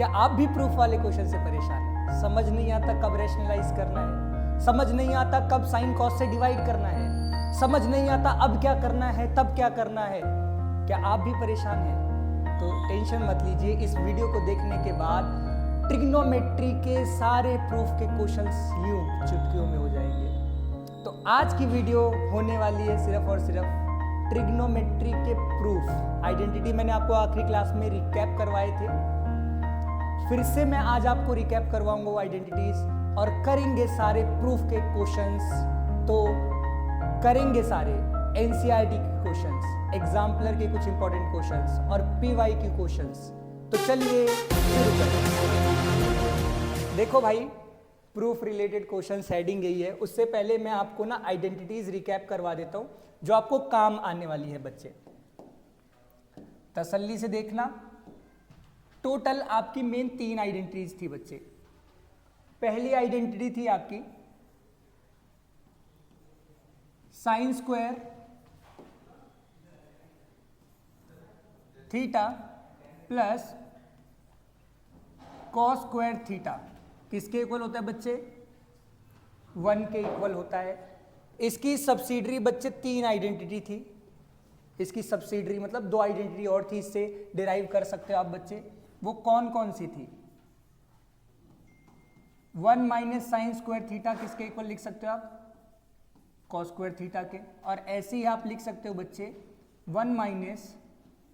क्या आप भी प्रूफ वाले क्वेश्चन से परेशान हैं? समझ नहीं आता कब रैशनलाइज करना है, समझ नहीं आता कब साइन कॉस से डिवाइड करना है, समझ नहीं आता अब क्या करना है तब क्या करना है। क्या आप भी परेशान हैं? तो टेंशन मत लीजिए, इस वीडियो को देखने के बाद ट्रिग्नोमेट्री के सारे प्रूफ के क्वेश्चंस यूं चुटकियों में हो जाएंगे। तो आज की वीडियो होने वाली है सिर्फ और सिर्फ ट्रिग्नोमेट्री के प्रूफ। आइडेंटिटी मैंने आपको आखिरी क्लास में रिकैप करवाए थे, फिर से मैं आज आपको रिकैप करवाऊंगा वो आइडेंटिटीज और करेंगे सारे प्रूफ के क्वेश्चंस। तो करेंगे सारे एनसीईआरटी के क्वेश्चंस, एग्जाम्पलर के कुछ इंपॉर्टेंट क्वेश्चंस और पीवाईक्यू क्वेश्चंस। तो चलिए शुरू करते। देखो भाई, प्रूफ रिलेटेड क्वेश्चन हेडिंग यही है। उससे पहले मैं आपको ना आइडेंटिटीज रिकैप करवा देता हूं जो आपको काम आने वाली है बच्चे। तसल्ली से देखना। टोटल आपकी मेन 3 आइडेंटिटीज थी बच्चे। पहली आइडेंटिटी थी आपकी sign square theta plus cos square theta किसके इक्वल होता है बच्चे? 1 के इक्वल होता है। इसकी सब्सिडरी बच्चे 3 आइडेंटिटी थी। इसकी सब्सिडरी मतलब 2 आइडेंटिटी और थी, इससे डिराइव कर सकते हो आप बच्चे। वो कौन कौन सी थी? 1 माइनस साइन स्क्वायर थीटा किसके इक्वल लिख सकते हो आप? कॉस स्क्वायर थीटा के। और ऐसे ही आप लिख सकते हो बच्चे 1 minus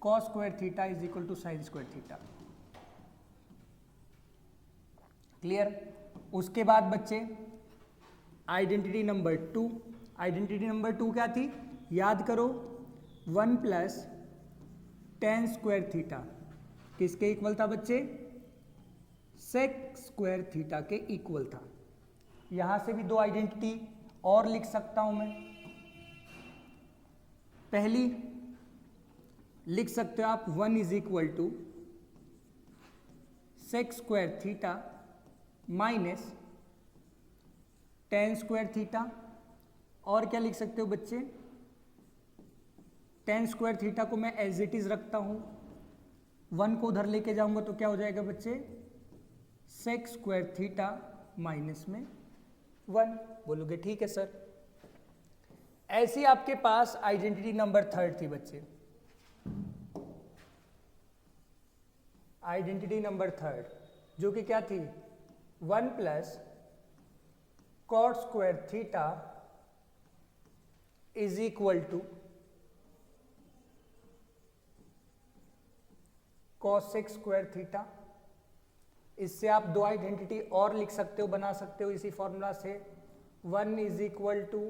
cos square theta is equal to sine square theta. Clear? उसके बाद बच्चे आइडेंटिटी नंबर 2। आइडेंटिटी नंबर 2 क्या थी? याद करो, 1 प्लस टेन स्क्वायर थीटा किसके इक्वल था बच्चे? सेक स्क्वायर थीटा के इक्वल था। यहां से भी 2 आइडेंटिटी और लिख सकता हूं मैं। पहली लिख सकते हो आप 1 is equal to sec square theta minus tan square theta. और क्या लिख सकते हो बच्चे? टेन स्क्वायर थीटा को मैं एज इट इज रखता हूं, 1 को उधर लेके जाऊंगा तो क्या हो जाएगा बच्चे? सेक स्क्वायर थीटा माइनस में 1। बोलोगे ठीक है सर। ऐसी आपके पास आइडेंटिटी नंबर 3 थी बच्चे। आइडेंटिटी नंबर 3 जो कि क्या थी? 1 plus cot square theta is equal to cosec square theta. इससे आप 2 आइडेंटिटी और लिख सकते हो, बना सकते हो इसी फॉर्मूला से। 1 is equal to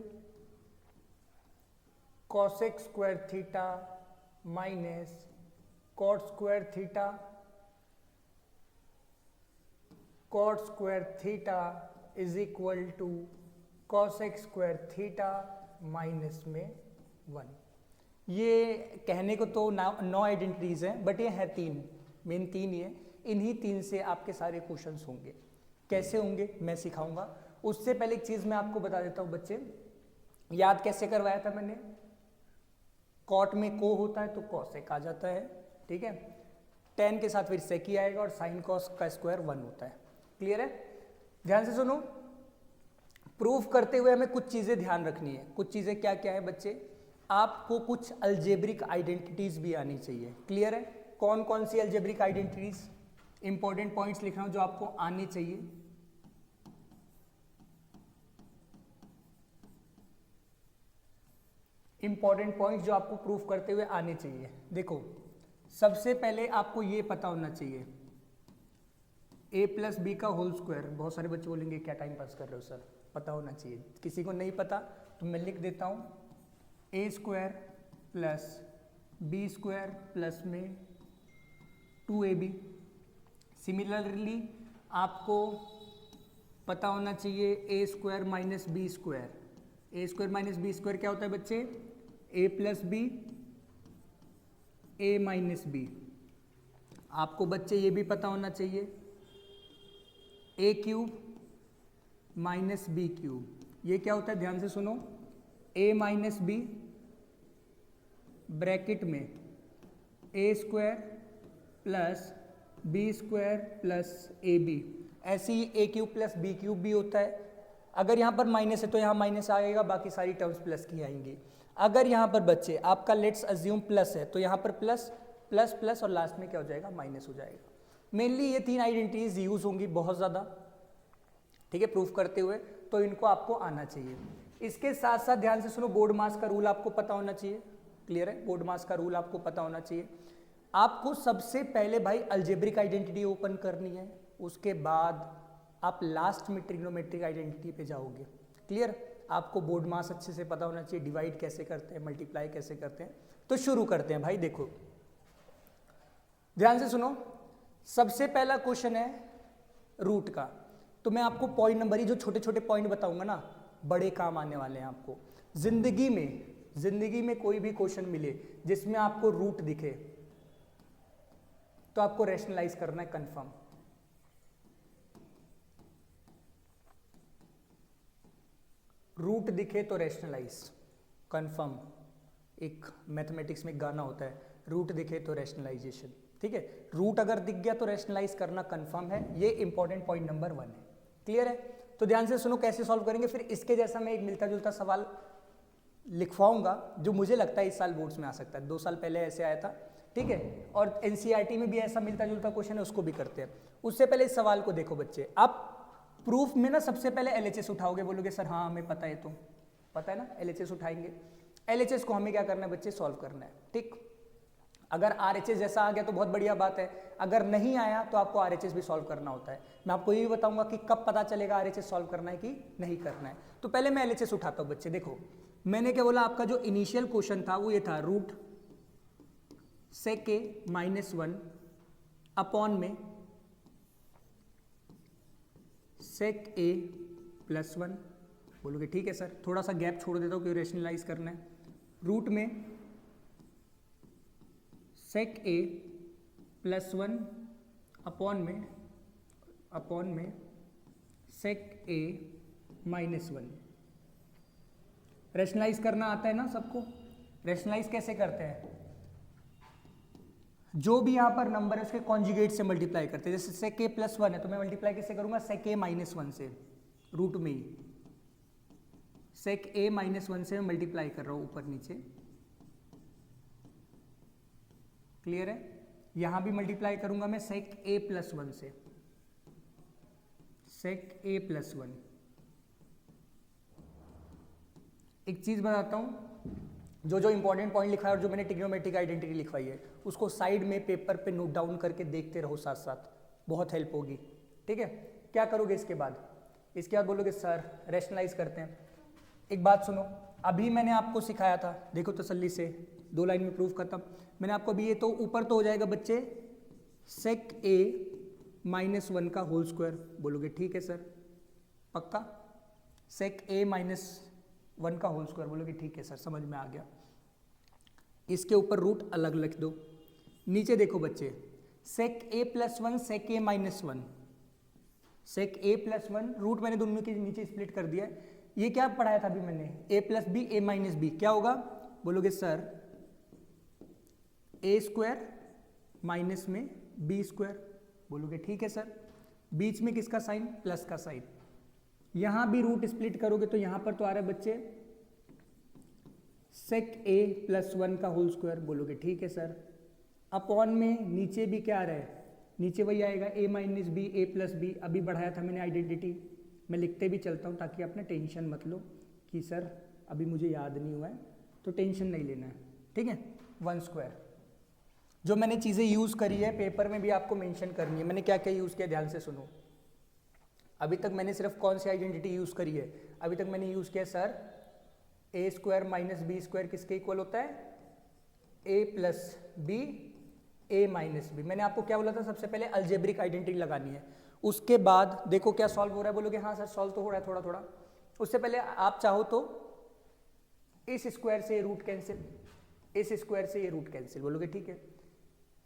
cosec square theta minus cot square theta. Cot square theta is equal to cosec square theta minus में 1। ये कहने को तो 9 आइडेंटिटीज हैं, बट ये है 3, मेन 3 ही है। इन्हीं 3 से आपके सारे क्वेश्चंस होंगे। कैसे होंगे मैं सिखाऊंगा। उससे पहले एक चीज मैं आपको बता देता हूं बच्चे। याद कैसे करवाया था मैंने? कॉट में को होता है तो कॉसेक आ जाता है, ठीक है। टेन के साथ फिर सेक ही आएगा और साइन कॉस का स्क्वायर 1 होता है। क्लियर है? ध्यान से सुनो। प्रूफ करते हुए हमें कुछ चीजें ध्यान रखनी है। कुछ चीजें क्या क्या है बच्चे? आपको कुछ अल्जेब्रिक आइडेंटिटीज भी आनी चाहिए। क्लियर है? कौन कौन सी अल्जेब्रिक आइडेंटिटीज? इंपॉर्टेंट पॉइंट्स लिख रहा हूं जो आपको आनी चाहिए। इंपॉर्टेंट पॉइंट्स जो आपको प्रूफ करते हुए आने चाहिए। देखो, सबसे पहले आपको ये पता होना चाहिए a प्लस बी का होल स्क्वायर। बहुत सारे बच्चे बोलेंगे क्या टाइम पास कर रहे हो सर, पता होना चाहिए। किसी को नहीं पता तो मैं लिख देता हूं A square plus B square plus में 2ab। सिमिलरली आपको पता होना चाहिए A square minus B square. A square minus B square क्या होता है बच्चे? A plus B A minus B. आपको बच्चे ये भी पता होना चाहिए A cube minus B cube. ये क्या होता है? ध्यान से सुनो, ए माइनस बी ब्रैकेट में A square plus B square plus A B, ऐसे ही A cube plus B cube भी होता है। अगर यहाँ पर माइनस है तो यहाँ माइनस आएगा, बाकी सारी टर्म्स प्लस की आएंगी। अगर यहाँ पर बच्चे आपका लेट्स अज्यूम प्लस है तो यहाँ पर प्लस प्लस प्लस और लास्ट में क्या हो जाएगा, माइनस हो जाएगा। मेनली ये 3 आइडेंटिटीज यूज होंगी बहुत ज़्यादा, ठीक है, प्रूफ करते हुए, तो इनको आपको आना चाहिए। इसके साथ साथ ध्यान से सुनो, बोर्ड मास का रूल आपको पता होना चाहिए। क्लियर है, बोर्ड मास का रूल आपको पता होना चाहिए। आपको सबसे पहले भाई अलजेब्रिक आइडेंटिटी ओपन करनी है, उसके बाद आप लास्ट में ट्रिग्नोमेट्रिक आइडेंटिटी पे जाओगे। क्लियर, आपको बोर्ड मास अच्छे से पता होना चाहिए, डिवाइड कैसे करते हैं, मल्टीप्लाई कैसे करते हैं। तो शुरू करते हैं भाई। देखो ध्यान से सुनो, सबसे पहला क्वेश्चन है रूट का। तो मैं आपको पॉइंट नंबर ही जो छोटे छोटे पॉइंट बताऊंगा ना, बड़े काम आने वाले हैं आपको जिंदगी में कोई भी क्वेश्चन मिले जिसमें आपको रूट दिखे तो आपको रैशनलाइज करना है कंफर्म। रूट दिखे तो रैशनलाइज कंफर्म। एक मैथमेटिक्स में गाना होता है, रूट दिखे तो रैशनलाइजेशन। ठीक है, रूट अगर दिख गया तो रैशनलाइज करना कंफर्म है। ये इंपॉर्टेंट पॉइंट नंबर 1 है। क्लियर है, तो ध्यान से सुनो कैसे सॉल्व करेंगे। फिर इसके जैसा मैं एक मिलता जुलता सवाल लिखवाऊंगा जो मुझे लगता है इस साल बोर्ड्स में आ सकता है। 2 साल पहले ऐसे आया था, ठीक है, और एनसीईआरटी में भी ऐसा मिलता जुलता क्वेश्चन है, उसको भी करते हैं। उससे पहले इस सवाल को देखो बच्चे, आप प्रूफ में ना सबसे पहले एलएचएस उठाओगे, बोलोगे सर हाँ हमें पता है, तो पता है ना, एलएचएस उठाएंगे। एलएचएस को हमें क्या करना है बच्चे, सॉल्व करना है। ठीक, अगर आरएचएस जैसा आ गया तो बहुत बढ़िया बात है, अगर नहीं आया तो आपको आरएचएस भी सॉल्व करना होता है। मैं आपको ये भी बताऊंगा कि कब पता चलेगा आरएचएस सॉल्व करना है कि नहीं करना है। तो पहले मैं एलएचएस उठाता हूं बच्चे। देखो मैंने क्या बोला, आपका जो इनिशियल क्वेश्चन था वो ये था, रूट सेक ए -1 अपॉन में सेक ए +1। बोलोगे ठीक है सर, थोड़ा सा गैप छोड़ देता हूँ क्योंकि रेशनलाइज करना है। रूट में सेक ए +1 अपॉन में सेक ए -1। रेशनलाइज करना आता है ना सबको। रेशनलाइज कैसे करते हैं, जो भी यहां पर नंबर है उसके कॉन्जुगेट से मल्टीप्लाई करते हैं। जैसे सेक ए +1 है तो मैं मल्टीप्लाई किससे करूंगा, सेक ए -1 से, रूट में ही सेक ए -1 से मैं मल्टीप्लाई कर रहा हूं ऊपर नीचे। क्लियर है, यहां भी मल्टीप्लाई करूंगा मैं सेक ए +1 से, सेक ए +1। एक चीज बताता हूं, जो इंपॉर्टेंट पॉइंट लिखा है और जो मैंने ट्रिग्नोमेट्रिक आइडेंटिटी लिखवाई है उसको साइड में पेपर पे नोट डाउन करके देखते रहो साथ साथ, बहुत हेल्प होगी। ठीक है, क्या करोगे इसके बाद, बोलोगे सर रैशनलाइज करते हैं। एक बात सुनो, अभी मैंने आपको सिखाया था, देखो तसल्ली से 2 लाइन में प्रूफ करता हूं मैंने आपको। अभी ये तो ऊपर तो हो जाएगा बच्चे सेक ए -1 का होल स्क्वायर। बोलोगे ठीक है सर, पक्का, सेक ए -1 का होल स्क्वायर। बोलोगे ठीक है सर, समझ में आ गया। इसके ऊपर रूट अलग लिख दो। नीचे देखो बच्चे, सेक a +1 sec a -1, sec a +1 root मैंने दोनों के नीचे स्प्लिट कर दिया है। ये क्या पढ़ाया था अभी मैंने, a + b a - b, क्या होगा, बोलोगे सर a स्क्वायर माइनस में b स्क्वायर। बोलोगे ठीक है सर, बीच में किसका साइन, प्लस का साइन। यहां भी रूट स्प्लिट करोगे तो यहां पर तो आ रहा है बच्चे सेक ए +1 का होल स्क्वायर। बोलोगे ठीक है सर, अपॉन में नीचे भी क्या आ रहा है, नीचे वही आएगा a - b a + b। अभी बढ़ाया था मैंने आइडेंटिटी, मैं लिखते भी चलता हूँ ताकि आपने टेंशन मत लो कि सर अभी मुझे याद नहीं हुआ है, तो टेंशन नहीं लेना है। ठीक है, 1 स्क्वायर। जो मैंने चीज़ें यूज़ करी है पेपर में भी आपको मेंशन करनी है। मैंने क्या क्या यूज़ किया ध्यान से सुनो। अभी तक मैंने सिर्फ कौन सी आइडेंटिटी यूज़ करी है, अभी तक मैंने यूज़ किया sir a square - b square किसके इक्वल होता है, a + b a - b। मैंने आपको क्या बोला था, सबसे पहले अलजेब्रिक आइडेंटिटी लगानी है, उसके बाद देखो क्या सॉल्व हो रहा है। बोलोगे हाँ सर सॉल्व तो हो रहा है थोड़ा थोड़ा। उससे पहले आप चाहो तो इस स्क्वायर से ये रूट कैंसिल, इस स्क्वायर से ये रूट कैंसिल। बोलोगे ठीक है,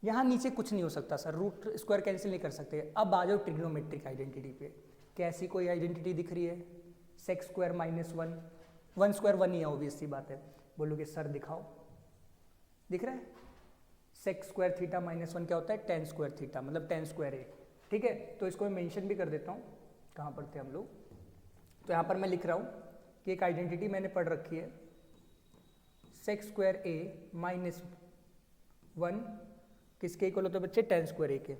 यहाँ नीचे कुछ नहीं हो सकता सर, रूट स्क्वायर कैंसिल नहीं कर सकते। अब आ जाओ ट्रिग्नोमेट्रिक आइडेंटिटी पे। कैसी कोई आइडेंटिटी दिख रही है, सेक स्क्वायर -1, 1 स्क्वायर 1 ही है, ऑब्वियस सी बात है। बोलोगे सर दिखाओ, दिख रहा है सेक स्क्वायर थीटा माइनस 1 क्या होता है, टेन स्क्वायर थीटा, मतलब टेन स्क्वायर ए। ठीक है, तो इसको मैं मेंशन भी कर देता हूँ, कहाँ पर थे हम लोग। तो यहाँ पर मैं लिख रहा हूँ कि एक आइडेंटिटी मैंने पढ़ रखी है, सेक स्क्वायर ए माइनस 1 किसके इक्वल होता है बच्चे, टेन स्क्वायर ए के।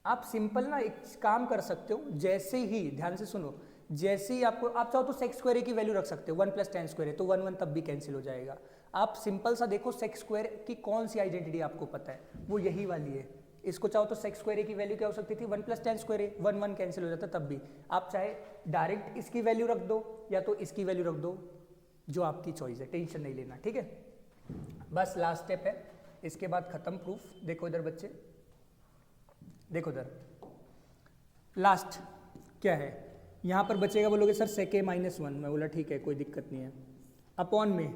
आप सिंपल ना एक काम कर सकते हो, जैसे ही ध्यान से सुनो, जैसे ही आपको आप चाहो तो सेक स्क्वायर ए की वैल्यू रख सकते हो, 1 प्लस टेन स्क्वायर ए, तो 1 1 तब भी कैंसिल हो जाएगा। आप सिंपल सा देखो सेक स्क्वायर की कौन सी आइडेंटिटी आपको पता है, वो यही वाली है। इसको चाहो तो सेक स्क्वायर ए की वैल्यू क्या हो सकती थी, 1 प्लस टेन स्क्वायर ए, 1 1 कैंसिल हो जाता तब भी। आप चाहे डायरेक्ट इसकी वैल्यू रख दो या तो इसकी वैल्यू रख दो, जो आपकी चॉइस है, टेंशन नहीं लेना। ठीक है, बस लास्ट स्टेप है, इसके बाद खत्म प्रूफ। देखो इधर बच्चे, देखो इधर लास्ट क्या है, यहाँ पर बचेगा, बोलोगे सर सेक ए माइनस 1, मैं बोला ठीक है कोई दिक्कत नहीं है, अपॉन में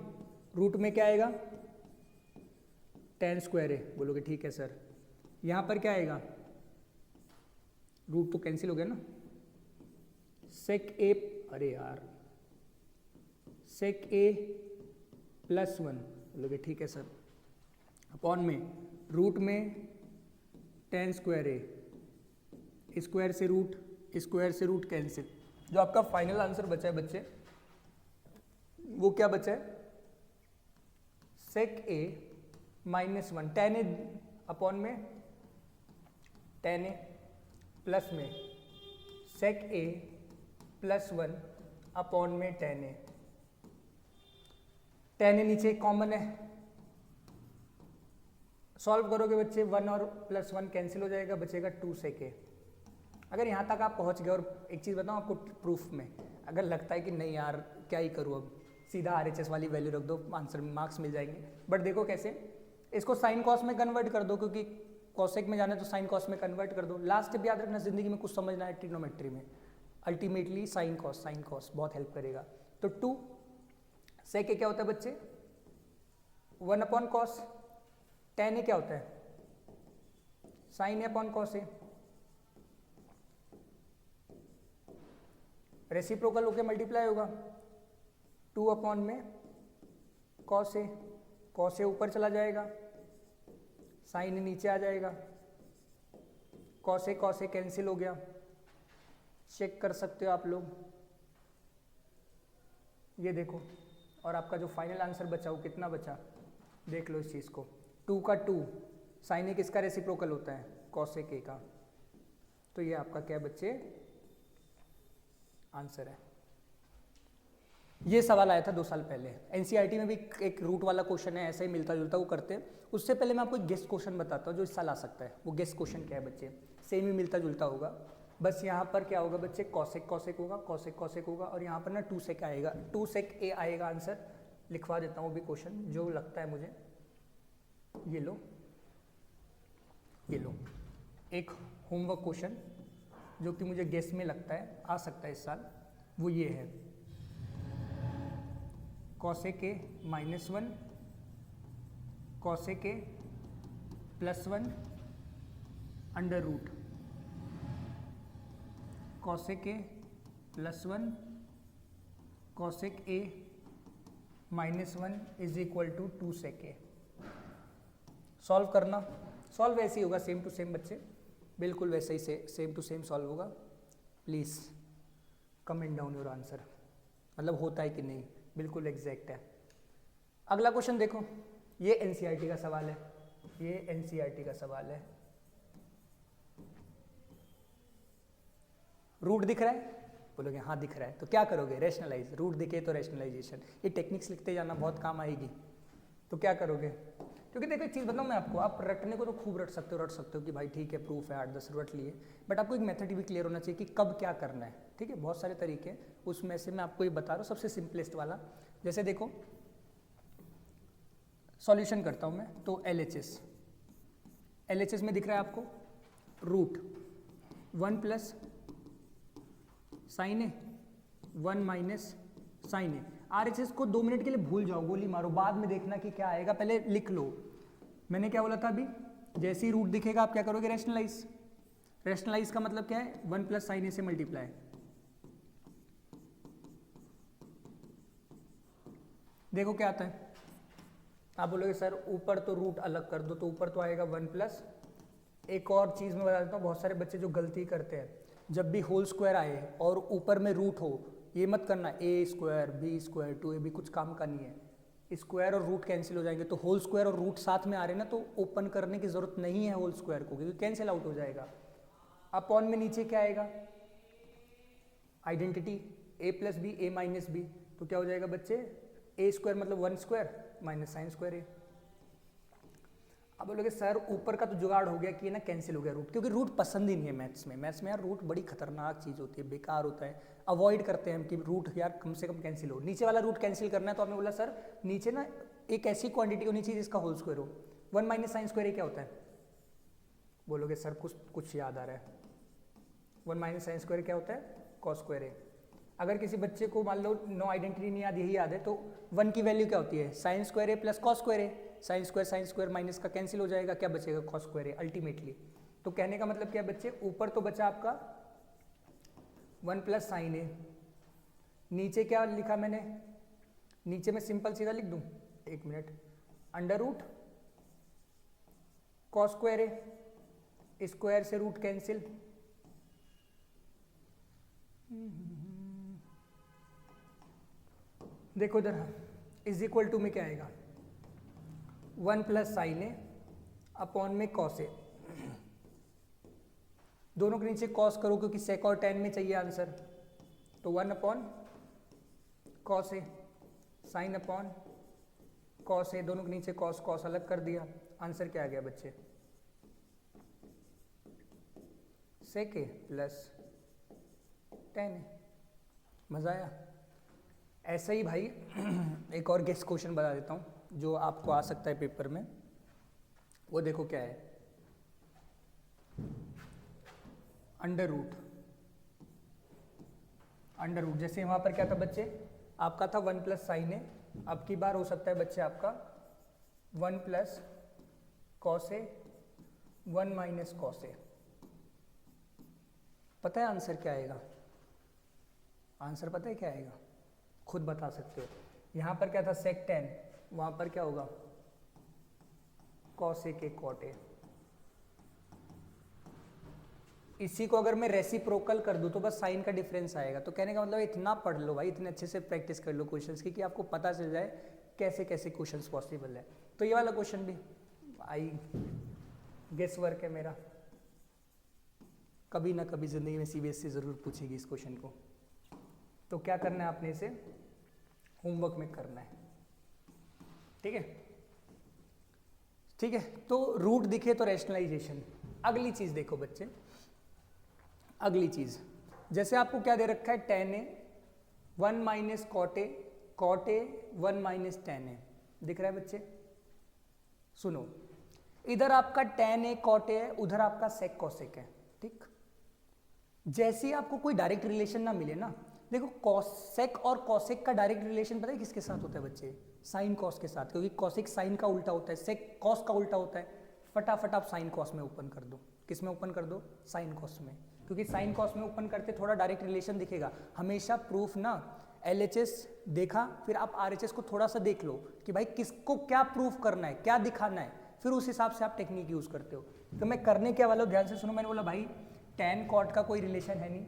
रूट में क्या आएगा, टेन स्क्वायर ए, बोलोगे ठीक है सर। यहाँ पर क्या आएगा, रूट तो कैंसिल हो गया ना, सेक ए, अरे यार सेक ए प्लस 1, बोलोगे ठीक है सर, अपॉन में रूट में टेन स्क्वायर ए, स्क्वायर से रूट कैंसिल। जो आपका फाइनल आंसर बचा है बच्चे, वो क्या बचा है, सेक ए माइनस 1 टेन ए अपॉन में टेन ए प्लस में सेक ए प्लस 1 अपॉन में टेन ए। टेन ए नीचे कॉमन है, सॉल्व करोगे बच्चे 1 और प्लस 1 कैंसिल हो जाएगा, बचेगा 2 सेक ए। अगर यहाँ तक आप पहुँच गए, और एक चीज़ बताऊँ आपको प्रूफ में, अगर लगता है कि नहीं यार क्या ही करूँ अब, सीधा आरएचएस वाली वैल्यू रख दो, आंसर में मार्क्स मिल जाएंगे। बट देखो कैसे, इसको साइन कॉस में कन्वर्ट कर दो, क्योंकि कॉसेक में जाना है तो साइन कॉस में कन्वर्ट कर दो। लास्ट स्टेप याद रखना, जिंदगी में कुछ समझना है ट्रिग्नोमेट्री में, अल्टीमेटली साइन कॉस बहुत हेल्प करेगा। तो 2 सेक ए क्या होता है बच्चे, 1 अपॉन कॉस, टेन ए क्या होता है, साइन ए अपॉन कॉस ए, रेसिप्रोकल होके मल्टीप्लाई होगा, 2 अपॉन में कॉस ए ऊपर चला जाएगा, साइन ए नीचे आ जाएगा, कॉस ए कैंसिल हो गया। चेक कर सकते हो आप लोग, ये देखो, और आपका जो फाइनल आंसर बचा वो कितना बचा, देख लो इस चीज़ को, 2 का 2, साइन ए किसका रेसिप्रोकल होता है, कॉसेक ए का। तो ये आपका क्या बच्चे आंसर है। ये सवाल आया था 2 साल पहले, एनसीईआरटी में भी एक रूट वाला क्वेश्चन है, ऐसा ही मिलता जुलता वो करते हैं। उससे पहले मैं आपको एक गेस्ट क्वेश्चन बताता हूँ जो इस साल आ सकता है। वो गेस्ट क्वेश्चन क्या है बच्चे, सेम ही मिलता जुलता होगा, बस यहाँ पर क्या होगा बच्चे, कॉसेक होगा, कॉसेक होगा, और यहाँ पर ना 2 सेक आएगा, 2 सेक ए आएगा आंसर। लिखवा देता हूँ भी क्वेश्चन जो लगता है मुझे, ये लो एक होमवर्क क्वेश्चन जो कि मुझे गेस में लगता है आ सकता है इस साल, वो ये है, cosec A minus 1 cosec A plus 1 under root cosec A plus 1 cosec A minus 1 is equal to 2 sec A. Solve करना, सॉल्व वैसे ही होगा, सेम टू सेम बच्चे, बिल्कुल वैसे ही सेम टू सेम सॉल्व होगा। Please comment down your answer, मतलब होता है कि नहीं, बिल्कुल एग्जैक्ट है। अगला क्वेश्चन देखो, ये एनसीईआरटी का सवाल है, ये एनसीईआरटी का सवाल है। रूट दिख रहा है, बोलोगे हाँ दिख रहा है, तो क्या करोगे, रैशनलाइज, रूट दिखे तो रैशनलाइजेशन, ये टेक्निक्स लिखते जाना, बहुत काम आएगी। तो क्या करोगे, क्योंकि देखो एक चीज़ बताऊँ मैं आपको, आप रटने को तो खूब रट सकते हो कि भाई ठीक है प्रूफ है 8-10 रट लिए, बट आपको एक मेथड भी क्लियर होना चाहिए कि कब क्या करना है। ठीक है, बहुत सारे तरीके हैं, उसमें से मैं आपको ये बता रहा हूँ सबसे सिंपलेस्ट वाला। जैसे देखो सॉल्यूशन करता हूँ मैं, तो LHS में दिख रहा है आपको रूट 1 प्लस साइन ए 1 माइनस साइन ए। RHS को 2 मिनट के लिए भूल जाओ, गोली मारो, बाद में देखना कि क्या आएगा, पहले लिख लो। मैंने क्या बोला था अभी, जैसे ही रूट दिखेगा आप क्या करोगे, रैशनलाइज का मतलब क्या है, 1 प्लस साइन ए से मल्टीप्लाई। देखो क्या आता है, आप बोलोगे सर ऊपर तो रूट अलग कर दो, तो ऊपर तो आएगा 1 प्लस, एक और चीज़ मैं बता देता हूँ, बहुत सारे बच्चे जो गलती करते हैं, जब भी होल स्क्वायर आए और ऊपर में रूट हो, ये मत करना ए स्क्वायर बी स्क्वायर 2ab, कुछ काम का नहीं है, स्क्वायर और रूट कैंसिल हो जाएंगे। तो होल स्क्वायर और रूट साथ में आ रहे हैं ना, तो ओपन करने की जरूरत नहीं है होल स्क्वायर को, क्योंकि कैंसिल आउट हो जाएगा। अपॉन में नीचे क्या आएगा, identity a plus B A minus B, तो क्या हो जाएगा बच्चे, ए स्क्वायर मतलब 1 square minus sine square A. अब बोलोगे सर ऊपर का तो जुगाड़ हो गया कि ना कैंसिल हो गया रूट, क्योंकि रूट पसंद ही नहीं है मैथ्स में। मैथ्स में यार रूट बड़ी खतरनाक चीज़ होती है, बेकार होता है, अवॉइड करते हैं हम कि रूट यार कम से कम कैंसिल हो। नीचे वाला रूट कैंसिल करना है तो आपने बोला सर नीचे ना एक ऐसी क्वांटिटी होनी चाहिए जिसका होल स्क्वायर हो। 1 माइनस साइन स्क्वायर क्या होता है, बोलोगे सर कुछ याद आ रहा है, 1 माइनस साइन स्क्वायर क्या होता है, कॉस स्क्वायर ए। अगर किसी बच्चे को मान लो नो आइडेंटिटी नहीं याद, यही याद है, तो 1 की वैल्यू क्या होती है, साइन स्क्वायर ए प्लस कॉस स्क्वायर ए। साइन स्क्वायर माइनस का कैंसिल हो जाएगा, क्या बचेगा, कॉस स्क्वायर ए अल्टीमेटली। तो कहने का मतलब क्या बच्चे, ऊपर तो बचा आपका 1 प्लस साइन ए, नीचे क्या लिखा मैंने, नीचे में सिंपल सीधा लिख दूं, एक minute, under root cos square A, square से रूट कैंसिल, देखो इधर इज इक्वल टू में क्या आएगा, 1 प्लस साइन ए अपॉन में कॉस ए, दोनों के नीचे कॉस करो क्योंकि सेक और टेन में चाहिए आंसर, तो 1 upon cos A, sign upon cos A, दोनों के नीचे कॉस कॉस अलग कर दिया, आंसर क्या आ गया बच्चे, सेक ए प्लस टेन ए। मजा आया। ऐसा ही भाई एक और गेस क्वेश्चन बता देता हूँ जो आपको आ सकता है पेपर में, वो देखो क्या है, अंडर रूट जैसे वहाँ पर क्या था बच्चे, आपका था 1 प्लस साइन ए, अब की बार हो सकता है बच्चे आपका 1 plus cos a 1 minus cos ए। पता है आंसर क्या आएगा, आंसर पता है क्या आएगा, खुद बता सकते हो। यहाँ पर क्या था सेक टेन, वहाँ पर क्या होगा कॉस ए के कॉट ए। इसी को अगर मैं रेसिप्रोकल कर दूं तो बस साइन का डिफरेंस आएगा। तो कहने का मतलब इतना पढ़ लो भाई, इतने अच्छे से प्रैक्टिस कर लो क्वेश्चंस की कि आपको पता चल जाए कैसे कैसे क्वेश्चंस पॉसिबल है। तो ये वाला क्वेश्चन भी आई गेस वर्क है मेरा, कभी ना कभी जिंदगी में सीबीएसई जरूर पूछेगी इस क्वेश्चन को। तो क्या करना है आपने, इसे होमवर्क में करना है, ठीक है ठीक है। तो रूट दिखे तो रैशनलाइजेशन। अगली चीज देखो बच्चे, अगली चीज जैसे आपको क्या दे रखा है, tan A 1 minus cot A 1 minus tan A दिख रहा है बच्चे। सुनो, इधर आपका टेन ए कॉट ए है, उधर आपका सेक कॉसेक है, ठीक। जैसे ही आपको कोई डायरेक्ट रिलेशन ना मिले ना, देखो कॉसेक और कॉसेक का डायरेक्ट रिलेशन पता है किसके साथ होता है बच्चे, साइन कॉस के साथ, क्योंकि कॉसेक साइन का उल्टा होता है, सेक कॉस का उल्टा होता है। फटाफट आप साइन कॉस में ओपन कर दो, किस में ओपन कर दो, साइन कॉस में, क्योंकि साइन कॉस में ओपन करते थोड़ा डायरेक्ट रिलेशन दिखेगा। हमेशा प्रूफ ना एलएचएस देखा, फिर आप आरएचएस को थोड़ा सा देख लो कि भाई किसको क्या प्रूफ करना है, क्या दिखाना है, फिर उस हिसाब से आप टेक्निक यूज करते हो। तो मैं करने क्या वाला हूँ, ध्यान से सुनो। मैंने बोला भाई टेन कॉट का कोई रिलेशन है नहीं,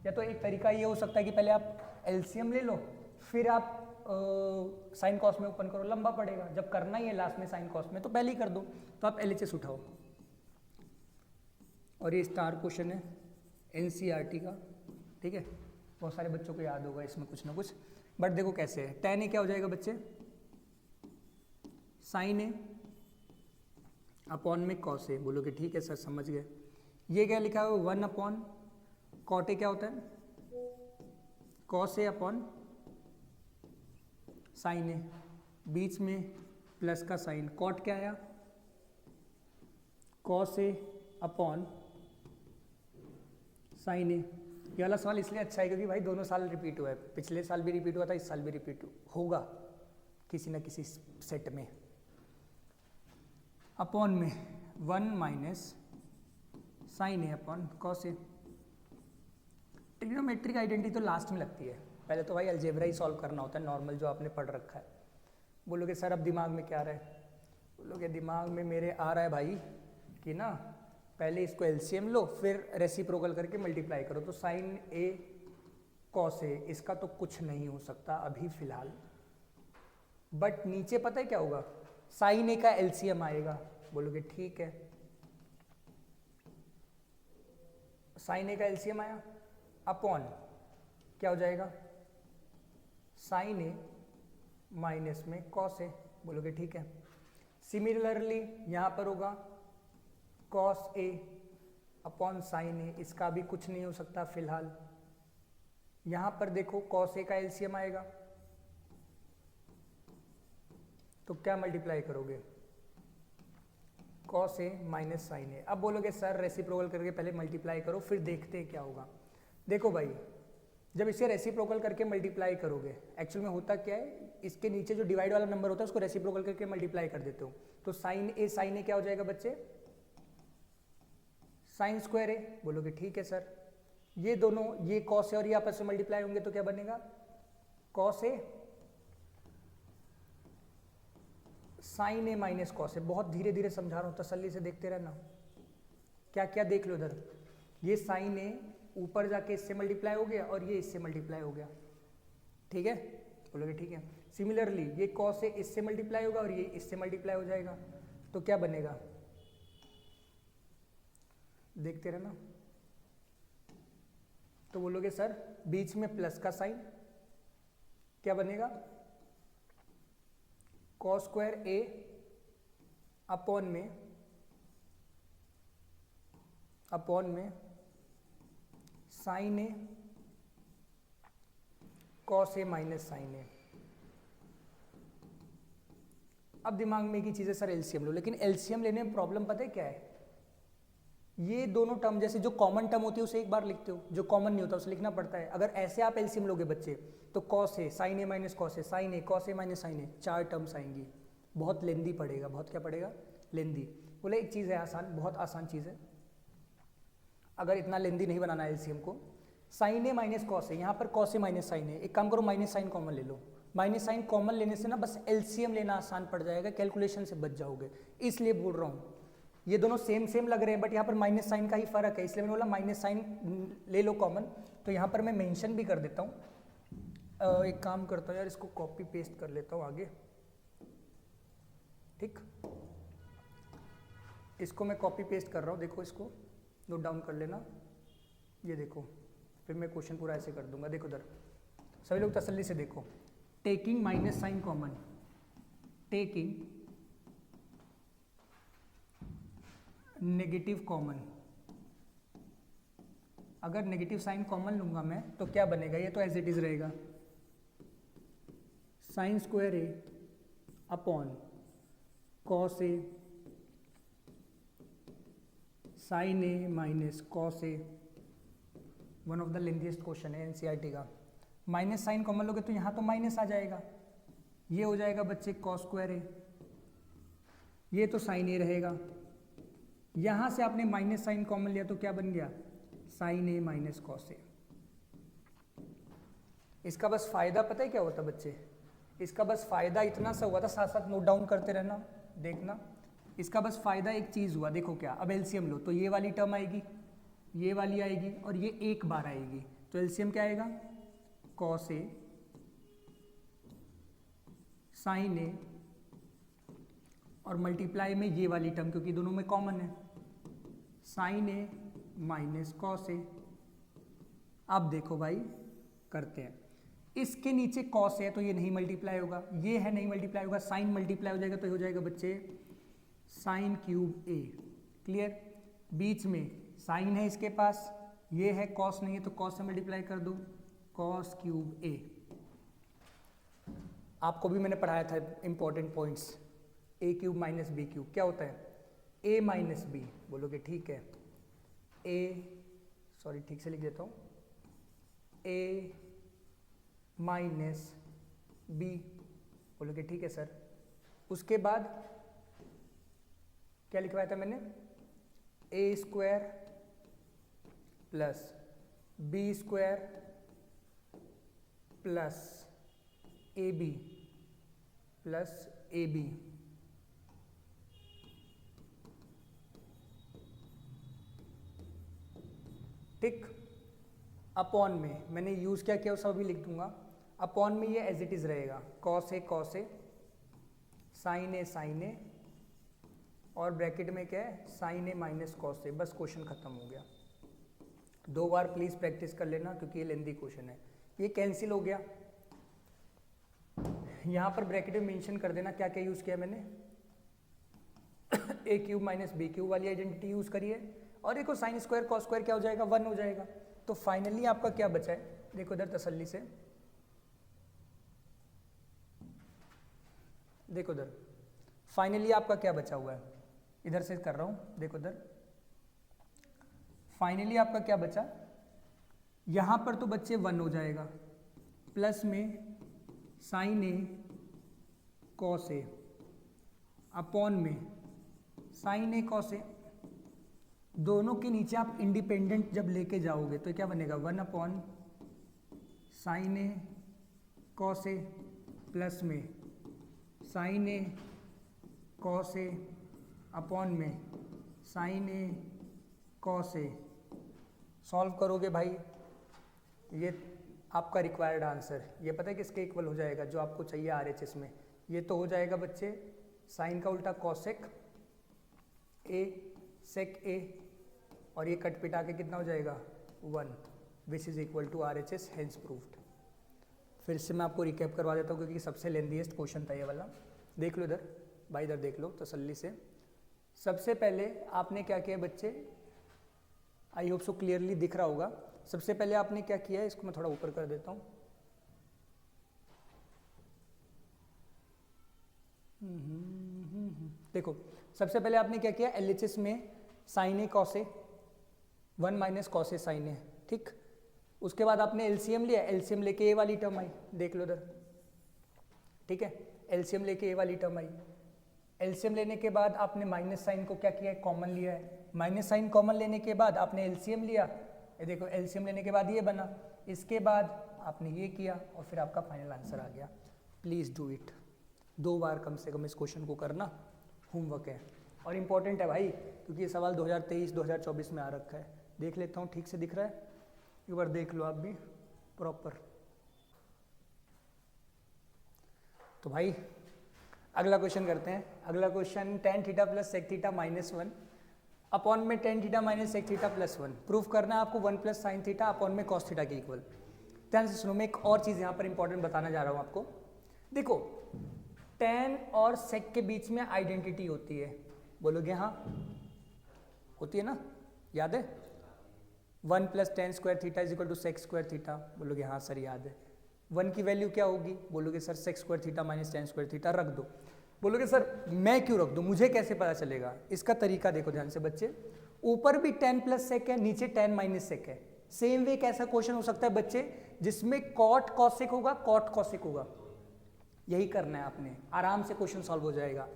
या तो एक तरीका ये हो सकता है कि पहले आप एलसीएम ले लो, फिर आप साइन कॉस में ओपन करो, लंबा पड़ेगा। जब करना ही है लास्ट में साइन कॉस में तो पहले ही कर दो। तो आप एलएचएस उठाओ, और ये स्टार क्वेश्चन है एनसीईआरटी का, ठीक है। बहुत सारे बच्चों को याद होगा इसमें कुछ ना कुछ, बट देखो कैसे है। टेन ए क्या हो जाएगा बच्चे, साइन ए अपॉन में कॉस ए। बोलोगे ठीक है सर समझ गए। ये क्या लिखा है, 1 अपॉन कॉट ए क्या होता है, कॉस ए अपॉन साइन ए, बीच में प्लस का साइन, कॉट क्या आया, कॉस ए अपॉन साइन ए। ये वाला सवाल इसलिए अच्छा है क्योंकि भाई दोनों साल रिपीट हुआ है, पिछले साल भी रिपीट हुआ था, इस साल भी रिपीट होगा किसी ना किसी सेट में। अपॉन में 1 माइनस साइन ए अपॉन कॉस ए। ट्रिग्नोमेट्रिक आइडेंटिटी तो लास्ट में लगती है, पहले तो भाई अलजेब्रा ही सॉल्व करना होता है, नॉर्मल जो आपने पढ़ रखा है। बोलोगे सर अब दिमाग में क्या आ रहा है, लोग के दिमाग में मेरे आ रहा है भाई कि ना पहले इसको एलसीएम लो फिर रेसिप्रोकल करके मल्टीप्लाई करो। तो साइन ए कॉस ए, इसका तो कुछ नहीं हो सकता अभी फिलहाल, बट नीचे पता है क्या होगा, साइन ए का एलसीएम आएगा। बोलोगे ठीक है, साइन ए का एलसीएम आया अपॉन क्या हो जाएगा, साइन ए माइनस में कॉस ए। बोलोगे ठीक है। सिमिलरली यहां पर होगा कॉस ए अपॉन साइन ए, इसका भी कुछ नहीं हो सकता फिलहाल। यहां पर देखो कॉस ए का एलसीएम आएगा तो क्या मल्टीप्लाई करोगे, कॉस ए माइनस साइन ए। अब बोलोगे सर रेसिप्रोकल करके पहले मल्टीप्लाई करो फिर देखते हैं क्या होगा। देखो भाई, जब इसे रेसिप्रोकल करके मल्टीप्लाई करोगे, एक्चुअल में होता क्या है, इसके नीचे जो डिवाइड वाला नंबर होता है उसको रेसिप्रोकल करके मल्टीप्लाई कर देते हो। तो साइन ए क्या हो जाएगा बच्चे, साइन स्क्वायर ए। बोलोगे ठीक है सर। ये दोनों, ये कॉस ए और ये आपस में मल्टीप्लाई होंगे तो क्या बनेगा, cos A sine A minus cos ए। बहुत धीरे धीरे समझा रहा हूं, तसल्ली से देखते रहना। क्या क्या देख लो इधर, ये साइन ए ऊपर जाके इससे मल्टीप्लाई हो गया और ये इससे मल्टीप्लाई हो गया, ठीक है। बोलोगे ठीक है। सिमिलरली ये कॉस ए इससे मल्टीप्लाई होगा और ये इससे मल्टीप्लाई हो जाएगा तो क्या बनेगा, देखते रहना। तो बोलोगे सर बीच में प्लस का साइन, क्या बनेगा, कॉस स्क्वायर ए अपॉन में sign a cos A minus sine ए। अब दिमाग में एक ही चीज है सर एलसीएम लो, लेकिन एलसीएम लेने में प्रॉब्लम पता है क्या है, ये दोनों टर्म जैसे जो कॉमन टर्म होती है उसे एक बार लिखते हो, जो कॉमन नहीं होता उसे लिखना पड़ता है। अगर ऐसे आप एलसीएम लोगे बच्चे तो cos A sine A minus cos A, sine a cos A minus sine A, 4 terms आएंगी, बहुत लेंदी पड़ेगा, बहुत क्या पड़ेगा, लेंदी। बोले एक चीज़ है आसान, बहुत आसान चीज़ है, अगर इतना लेंदी नहीं बनाना है एलसीएम को, साइन ए माइनस कॉस ए, यहाँ पर कॉस ए माइनस साइन ए, एक काम करो माइनस साइन कॉमन ले लो। माइनस साइन कॉमन लेने से ना बस एलसीएम लेना आसान पड़ जाएगा, कैलकुलेशन से बच जाओगे, इसलिए बोल रहा हूँ। ये दोनों सेम सेम लग रहे हैं बट यहाँ पर माइनस साइन का ही फर्क है, इसलिए मैंने बोला माइनस साइन ले लो कॉमन। तो यहाँ पर मैं मेंशन भी कर देता हूँ, एक काम करता हूँ यार, इसको कॉपी पेस्ट कर लेता हूँ आगे, ठीक। इसको मैं कॉपी पेस्ट कर रहा हूँ, देखो इसको नोट डाउन कर लेना, ये देखो, फिर मैं क्वेश्चन पूरा ऐसे कर दूंगा। देखो इधर सभी लोग तसल्ली से देखो, taking minus sign common, taking negative common, अगर नेगेटिव साइन कॉमन लूंगा मैं तो क्या बनेगा, ये तो एज इट इज रहेगा, sine square A upon cos A sine A minus cos A. One of the lengthiest question है एनसीईआरटी का। माइनस साइन कॉमन लोगे तो यहाँ तो माइनस आ जाएगा, ये हो जाएगा बच्चे कॉस स्क्वायर ए, ये तो साइन ए रहेगा, यहाँ से आपने माइनस साइन कॉमन लिया तो क्या बन गया, साइन ए माइनस कॉस ए। इसका बस फायदा पता है क्या होता बच्चे, इसका बस फायदा इतना सा हुआ था, साथ साथ नोट डाउन करते रहना, देखना। इसका बस फायदा एक चीज़ हुआ, देखो क्या, अब एलसीएम लो तो ये वाली टर्म आएगी, ये वाली आएगी और ये एक बार आएगी, तो एलसीएम क्या आएगा, कॉस ए साइन ए और मल्टीप्लाई में ये वाली टर्म क्योंकि दोनों में कॉमन है, साइन ए माइनस कॉस ए। अब देखो भाई करते हैं, इसके नीचे कॉस है तो ये नहीं मल्टीप्लाई होगा, ये है नहीं मल्टीप्लाई होगा, साइन मल्टीप्लाई हो जाएगा तो हो जाएगा बच्चे साइन क्यूब ए, क्लियर। बीच में साइन है इसके पास, ये है कॉस नहीं है तो कॉस से मल्टीप्लाई कर दो, कॉस क्यूब ए। आपको भी मैंने पढ़ाया था इंपॉर्टेंट पॉइंट्स, ए क्यूब माइनस बी क्यूब क्या होता है, ए माइनस बी। बोलोगे ठीक है, ए सॉरी ठीक से लिख देता हूँ, ए माइनस बी। बोलोगे ठीक है सर। उसके बाद क्या लिखवाया था मैंने, A square plus B square plus A B plus A B. ठीक। अपॉन में मैंने यूज़ क्या किया वो सब अभी लिख दूंगा। अपॉन में ये एज इट इज़ रहेगा, कॉस ए साइन ए और ब्रैकेट में क्या है साइन ए माइनस कॉस ए। बस क्वेश्चन खत्म हो गया। 2 बार प्लीज़ प्रैक्टिस कर लेना क्योंकि ये लेंदी क्वेश्चन है। ये कैंसिल हो गया। यहाँ पर ब्रैकेट में मेंशन कर देना क्या क्या यूज़ किया मैंने। ए क्यूब माइनस बी क्यूब वाली आइडेंटिटी यूज़ करिए और देखो साइन स्क्वायर कॉस स्क्वायर क्या हो जाएगा 1 हो जाएगा। तो फाइनली आपका क्या बचा है, देखो इधर तसल्ली से देखो इधर, फाइनली आपका क्या बचा हुआ है, इधर से कर रहा हूं देखो इधर। फाइनली आपका क्या बचा, यहां पर तो बच्चे 1 हो जाएगा प्लस में sign a cos a upon में साइन ए कॉस ए। दोनों के नीचे आप इंडिपेंडेंट जब लेके जाओगे तो क्या बनेगा 1 upon sine a cos A plus में sign a cos a upon में sign a cos A. Solve करोगे भाई, ये आपका रिक्वायर्ड आंसर, ये पता है किसके इक्वल हो जाएगा जो आपको चाहिए RHS में। ये तो हो जाएगा बच्चे साइन का उल्टा कॉसेक ए सेक ए और ये कट पिटा के कितना हो जाएगा 1 which is equal to RHS hence proved. फिर से मैं आपको रिकैप करवा देता हूँ क्योंकि सबसे लेंथीएस्ट क्वेश्चन था ये वाला। देख लो इधर भाई, इधर देख लो तसल्ली से। सबसे पहले आपने क्या किया बच्चे, आई होप सो क्लियरली दिख रहा होगा। सबसे पहले आपने क्या किया है, इसको मैं थोड़ा ऊपर कर देता हूँ। देखो सबसे पहले आपने क्या किया, LHS में sign a cos a 1 minus cos A sine ए, ठीक। उसके बाद आपने LCM लिया, LCM लेके ए वाली टर्म आई, देख लो इधर, ठीक है। LCM लेके ए वाली टर्म आई। LCM लेने के बाद आपने माइनस साइन को क्या किया है, कॉमन लिया है। माइनस साइन कॉमन लेने के बाद आपने LCM लिया, ये देखो LCM लेने के बाद ये बना। इसके बाद आपने ये किया और फिर आपका फाइनल आंसर आ गया। प्लीज़ डू इट, 2 बार कम से कम इस क्वेश्चन को करना, होमवर्क है और इम्पॉर्टेंट है भाई क्योंकि ये सवाल 2023-2024 में आ रखा है। देख लेता हूँ ठीक से दिख रहा है, एक बार देख लो आप भी प्रॉपर। तो भाई अगला क्वेश्चन करते हैं। अगला question tan theta plus sec theta minus 1 upon में tan theta minus sec theta plus 1। Proof करना है आपको 1 प्लस साइन थीटा अपॉन में कॉस थीटा के इक्वल। ध्यान से सुनो, मैं एक और चीज़ यहाँ पर इंपॉर्टेंट बताना जा रहा हूँ आपको। देखो tan और sec के बीच में आइडेंटिटी होती है, बोलोगे हाँ होती है ना, याद है 1 plus tan square theta is equal to sec square theta, बोलोगे हाँ सर याद है। 1 की वैल्यू क्या होगी, बोलोगे sir sec square theta minus tan square theta रख दो। बोलोगे सर मैं क्यों रख दूं, मुझे कैसे पता चलेगा। इसका तरीका देखो ध्यान से बच्चे, ऊपर भी tan प्लस सेक है, नीचे tan माइनस सेक है। सेम वे कैसा क्वेश्चन हो सकता है बच्चे जिसमें कॉट कॉसेक होगा, कॉट कॉसेक होगा। यही करना है आपने, आराम से क्वेश्चन सॉल्व हो जाएगा।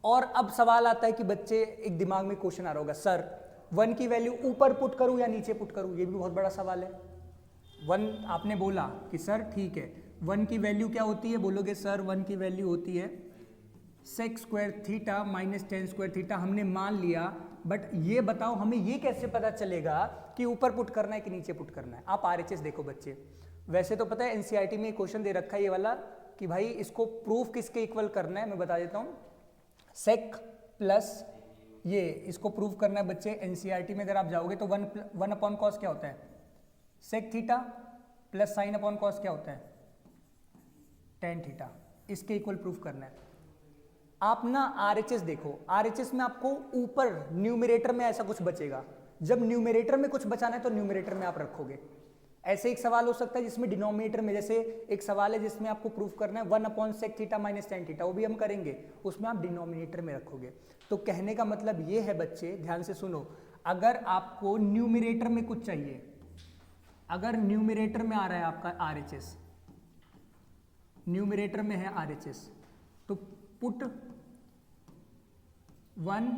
और अब सवाल आता है कि बच्चे एक दिमाग में क्वेश्चन आ रहा होगा, सर 1 की वैल्यू ऊपर पुट करूं या नीचे पुट करूं, ये भी बहुत बड़ा सवाल है। 1 आपने बोला कि सर ठीक है 1 की वैल्यू क्या होती है, बोलोगे सर 1 की वैल्यू होती है sec square theta minus tan square theta, हमने मान लिया। बट ये बताओ हमें ये कैसे पता चलेगा कि ऊपर पुट करना है कि नीचे पुट करना है। आप RHS देखो बच्चे, वैसे तो पता है NCERT में क्वेश्चन दे रखा है ये वाला कि भाई इसको प्रूफ किसके इक्वल करना है, मैं बता देता हूँ। सेक प्लस ये इसको प्रूफ करना है बच्चे। NCERT में अगर आप जाओगे तो 1 अपॉन कॉस क्या होता है, sec theta plus sine upon cos क्या होता है, टेन थीटा। इसके इक्वल प्रूफ करना है। आप ना RHS देखो, RHS में आपको ऊपर न्यूमरेटर में ऐसा कुछ बचेगा। जब न्यूमरेटर में कुछ बचाना है तो न्यूमरेटर में आप रखोगे। ऐसे एक सवाल हो सकता है जिसमें डिनोमिनेटर में, जैसे एक सवाल है जिसमें आपको प्रूफ करना है 1 upon sec theta minus tan theta, वो भी हम करेंगे, उसमें आप डिनोमिनेटर में रखोगे। तो कहने का मतलब ये है बच्चे, ध्यान से सुनो, अगर आपको न्यूमरेटर में कुछ चाहिए, अगर न्यूमरेटर में आ रहा है आपका RHS, न्यूमरेटर में है RHS, तो put 1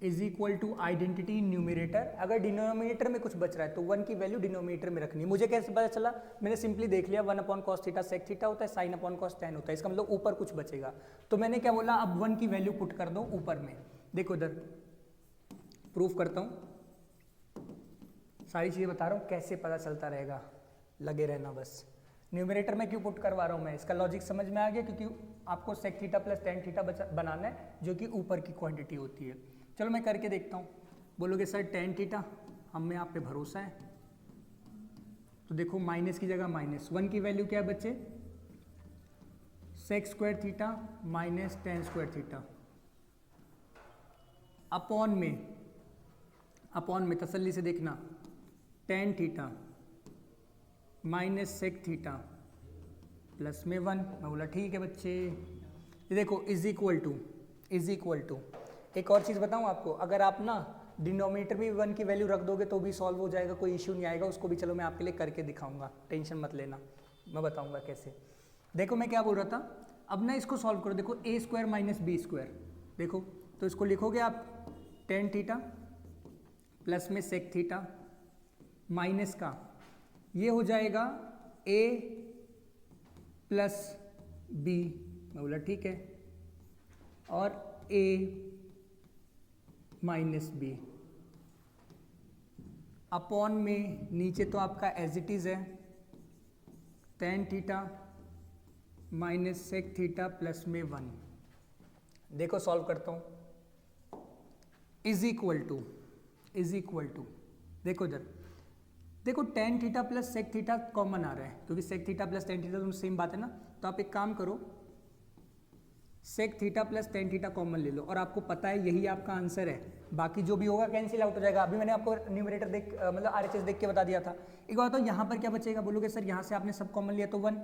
is equal to identity numerator. अगर डिनोमिनेटर में कुछ बच रहा है तो 1 की वैल्यू डिनोमिनेटर में रखनी है। मुझे कैसे पता चला, मैंने सिंपली देख लिया 1 upon cos theta sec theta होता है, साइन अपॉन कॉस टेन होता है, इसका मतलब ऊपर कुछ बचेगा। तो मैंने क्या बोला, अब 1 की वैल्यू पुट कर दो ऊपर में। देखो इधर प्रूफ करता हूं, सारी चीज़ें बता रहा हूँ, कैसे पता चलता रहेगा, लगे रहना बस। न्यूमरेटर में क्यों पुट करवा रहा हूँ मैं, इसका लॉजिक समझ में आ गया, क्योंकि आपको sec theta plus tan theta बनाना है, जो कि ऊपर की क्वांटिटी होती है। चलो मैं करके देखता हूँ। बोलोगे सर टेन थीटा, हमें आप पे भरोसा है, तो देखो माइनस की जगह -1 की वैल्यू क्या है बच्चे, sec square theta minus tan square theta, upon में तसल्ली से देखना, tan theta minus sec theta plus में 1। मैं बोला ठीक है बच्चे। ये देखो इज इक्वल टू एक और चीज़ बताऊं आपको, अगर आप ना डिनोमिनेटर में 1 की वैल्यू रख दोगे तो भी सॉल्व हो जाएगा, कोई इश्यू नहीं आएगा, उसको भी चलो मैं आपके लिए करके दिखाऊंगा, टेंशन मत लेना, मैं बताऊंगा कैसे। देखो मैं क्या बोल रहा था, अब ना इसको सॉल्व करो, देखो ए स्क्वायर माइनस बी स्क्वायर, देखो तो इसको लिखोगे आप टेन थीटा प्लस में सेक थीटा माइनस का, ये हो जाएगा a प्लस बी, मैं बोला ठीक है, और a माइनस बी, अपॉन में नीचे तो आपका एज इट इज है, tan theta minus sec theta plus में 1। देखो सॉल्व करता हूं, इज इक्वल टू देखो इधर, देखो tan theta plus sec theta common आ रहा है, क्योंकि sec theta plus tan theta दोनों सेम बात है ना, तो आप एक काम करो, sec theta plus tan theta common ले लो, और आपको पता है यही आपका आंसर है, बाकी जो भी होगा कैंसिल आउट हो जाएगा। अभी मैंने आपको न्यूमरेटर मतलब आरएचएस देख के बता दिया था। एक बात तो यहाँ पर क्या बचेगा, बोलोगे सर यहाँ से आपने सब कॉमन लिया तो 1,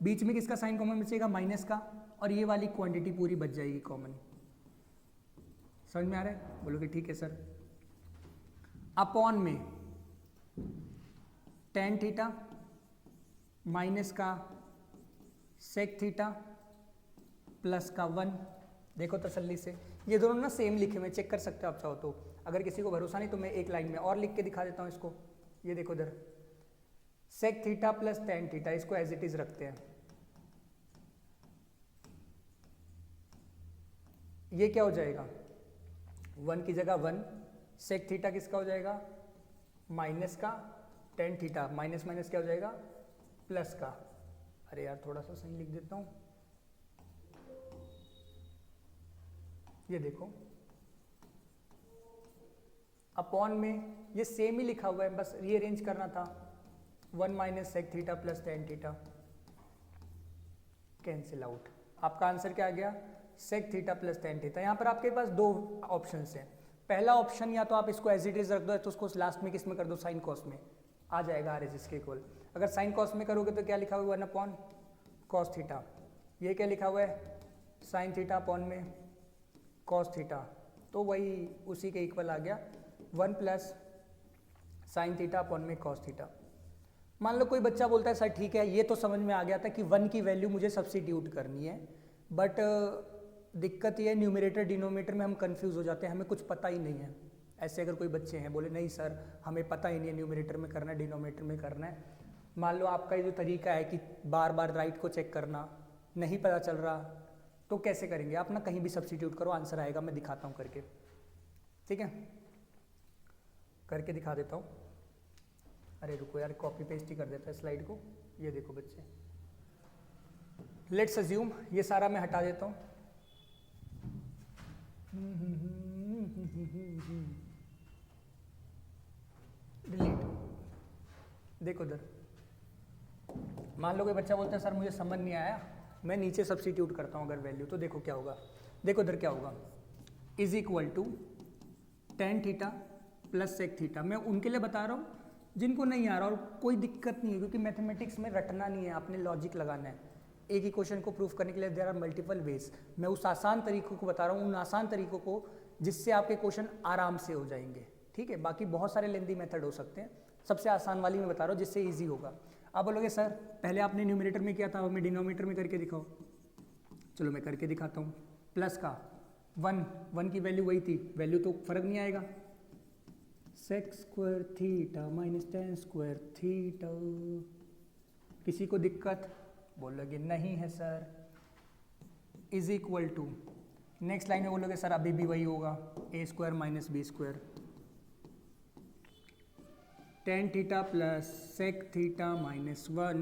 बीच में किसका साइन कॉमन बचेगा, माइनस का, और ये वाली क्वांटिटी पूरी बच जाएगी कॉमन। समझ में आ रहा है, बोलोगे ठीक है सर। अपॉन में टेन थीटा माइनस का सेक थीटा प्लस का 1। देखो तसल्ली से, ये दोनों ना सेम लिखे हुए, चेक कर सकते हो आप चाहो तो, अगर किसी को भरोसा नहीं तो मैं एक लाइन में और लिख के दिखा देता हूँ इसको। ये देखो इधर sec theta plus tan theta, इसको एज इट इज रखते हैं, ये क्या हो जाएगा, 1 की जगह 1, सेक थीटा किसका हो जाएगा, माइनस का, टेन थीटा माइनस माइनस क्या हो जाएगा, प्लस का। अरे यार थोड़ा सा सही लिख देता हूं, ये देखो अपॉन में ये सेम ही लिखा हुआ है, बस रीअरेंज करना था, 1 minus sec theta plus tan theta, cancel out. आपका आंसर क्या आ गया, sec theta plus tan theta. यहाँ पर आपके पास दो ऑप्शन हैं, पहला ऑप्शन या तो आप इसको एज इट इज रख दो, तो उसको लास्ट में किस में कर दो, साइन कॉस में, आ जाएगा आरएचएस के इक्वल। अगर साइन कॉस में करोगे तो क्या लिखा हुआ है, 1 अपॉन कॉस थीटा, ये क्या लिखा हुआ है, साइन थीटा अपॉन में कॉस थीटा, तो वही उसी के इक्वल आ गया, 1 प्लस साइन थीटा अपॉन में कॉस थीटा। मान लो कोई बच्चा बोलता है सर ठीक है, ये तो समझ में आ गया था कि 1 की वैल्यू मुझे सब्स्टिट्यूट करनी है, बट दिक्कत ये है न्यूमरेटर डिनोमिनेटर में हम कंफ्यूज हो जाते हैं, हमें कुछ पता ही नहीं है। ऐसे अगर कोई बच्चे हैं बोले नहीं सर हमें पता ही नहीं है न्यूमरेटर में करना है डिनोमिनेटर में करना है, मान लो आपका ये जो तरीका है कि बार बार राइट को चेक करना नहीं पता चल रहा, तो कैसे करेंगे आप ना, कहीं भी सब्स्टिट्यूट करो आंसर आएगा, मैं दिखाता हूँ करके, ठीक है, करके दिखा देता हूँ। अरे रुको यार, कॉपी पेस्ट ही कर देता है स्लाइड को। ये देखो बच्चे, लेट्स अज्यूम ये सारा मैं हटा देता हूँ, डिलीट। देखो इधर, मान लो कोई बच्चा बोलता है सर मुझे समझ नहीं आया, मैं नीचे सब्स्टिट्यूट करता हूँ अगर वैल्यू, तो देखो क्या होगा, देखो इधर क्या होगा, is equal to tan theta plus sec theta. मैं उनके लिए बता रहा हूँ जिनको नहीं आ रहा, और कोई दिक्कत नहीं है, क्योंकि मैथमेटिक्स में रटना नहीं है, आपने लॉजिक लगाना है। एक ही क्वेश्चन को प्रूफ करने के लिए देयर आर मल्टीपल वेज, मैं उस आसान तरीकों को बता रहा हूँ, उन आसान तरीकों को जिससे आपके क्वेश्चन आराम से हो जाएंगे, ठीक है। बाकी बहुत सारे लेंदी मेथड हो सकते हैं, सबसे आसान वाली मैं बता रहा हूँ जिससे ईजी होगा। आप बोलोगे सर पहले आपने न्यूमरेटर में किया था, अब मैं डिनोमिनेटर में करके दिखाओ, चलो मैं करके दिखाता हूँ। प्लस का 1 की वैल्यू वही थी, वैल्यू तो फर्क नहीं आएगा, sec square theta minus tan square theta. किसी को दिक्कत, बोलोगे नहीं है sir, is equal to next line में बोलोगे सर अभी भी वही होगा, a square minus B square, tan theta plus sec theta minus 1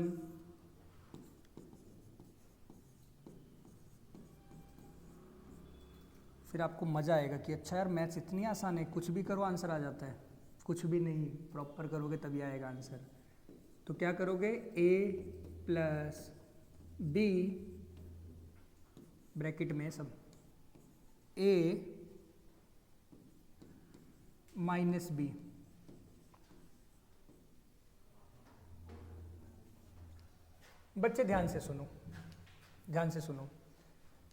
फिर आपको मज़ा आएगा कि अच्छा यार मैथ्स इतनी आसान है, कुछ भी करो आंसर आ जाता है। कुछ भी नहीं, प्रॉपर करोगे तभी आएगा आंसर। तो क्या करोगे, a प्लस बी ब्रैकेट में सब a माइनस बी, बच्चे ध्यान से सुनो, ध्यान से सुनो।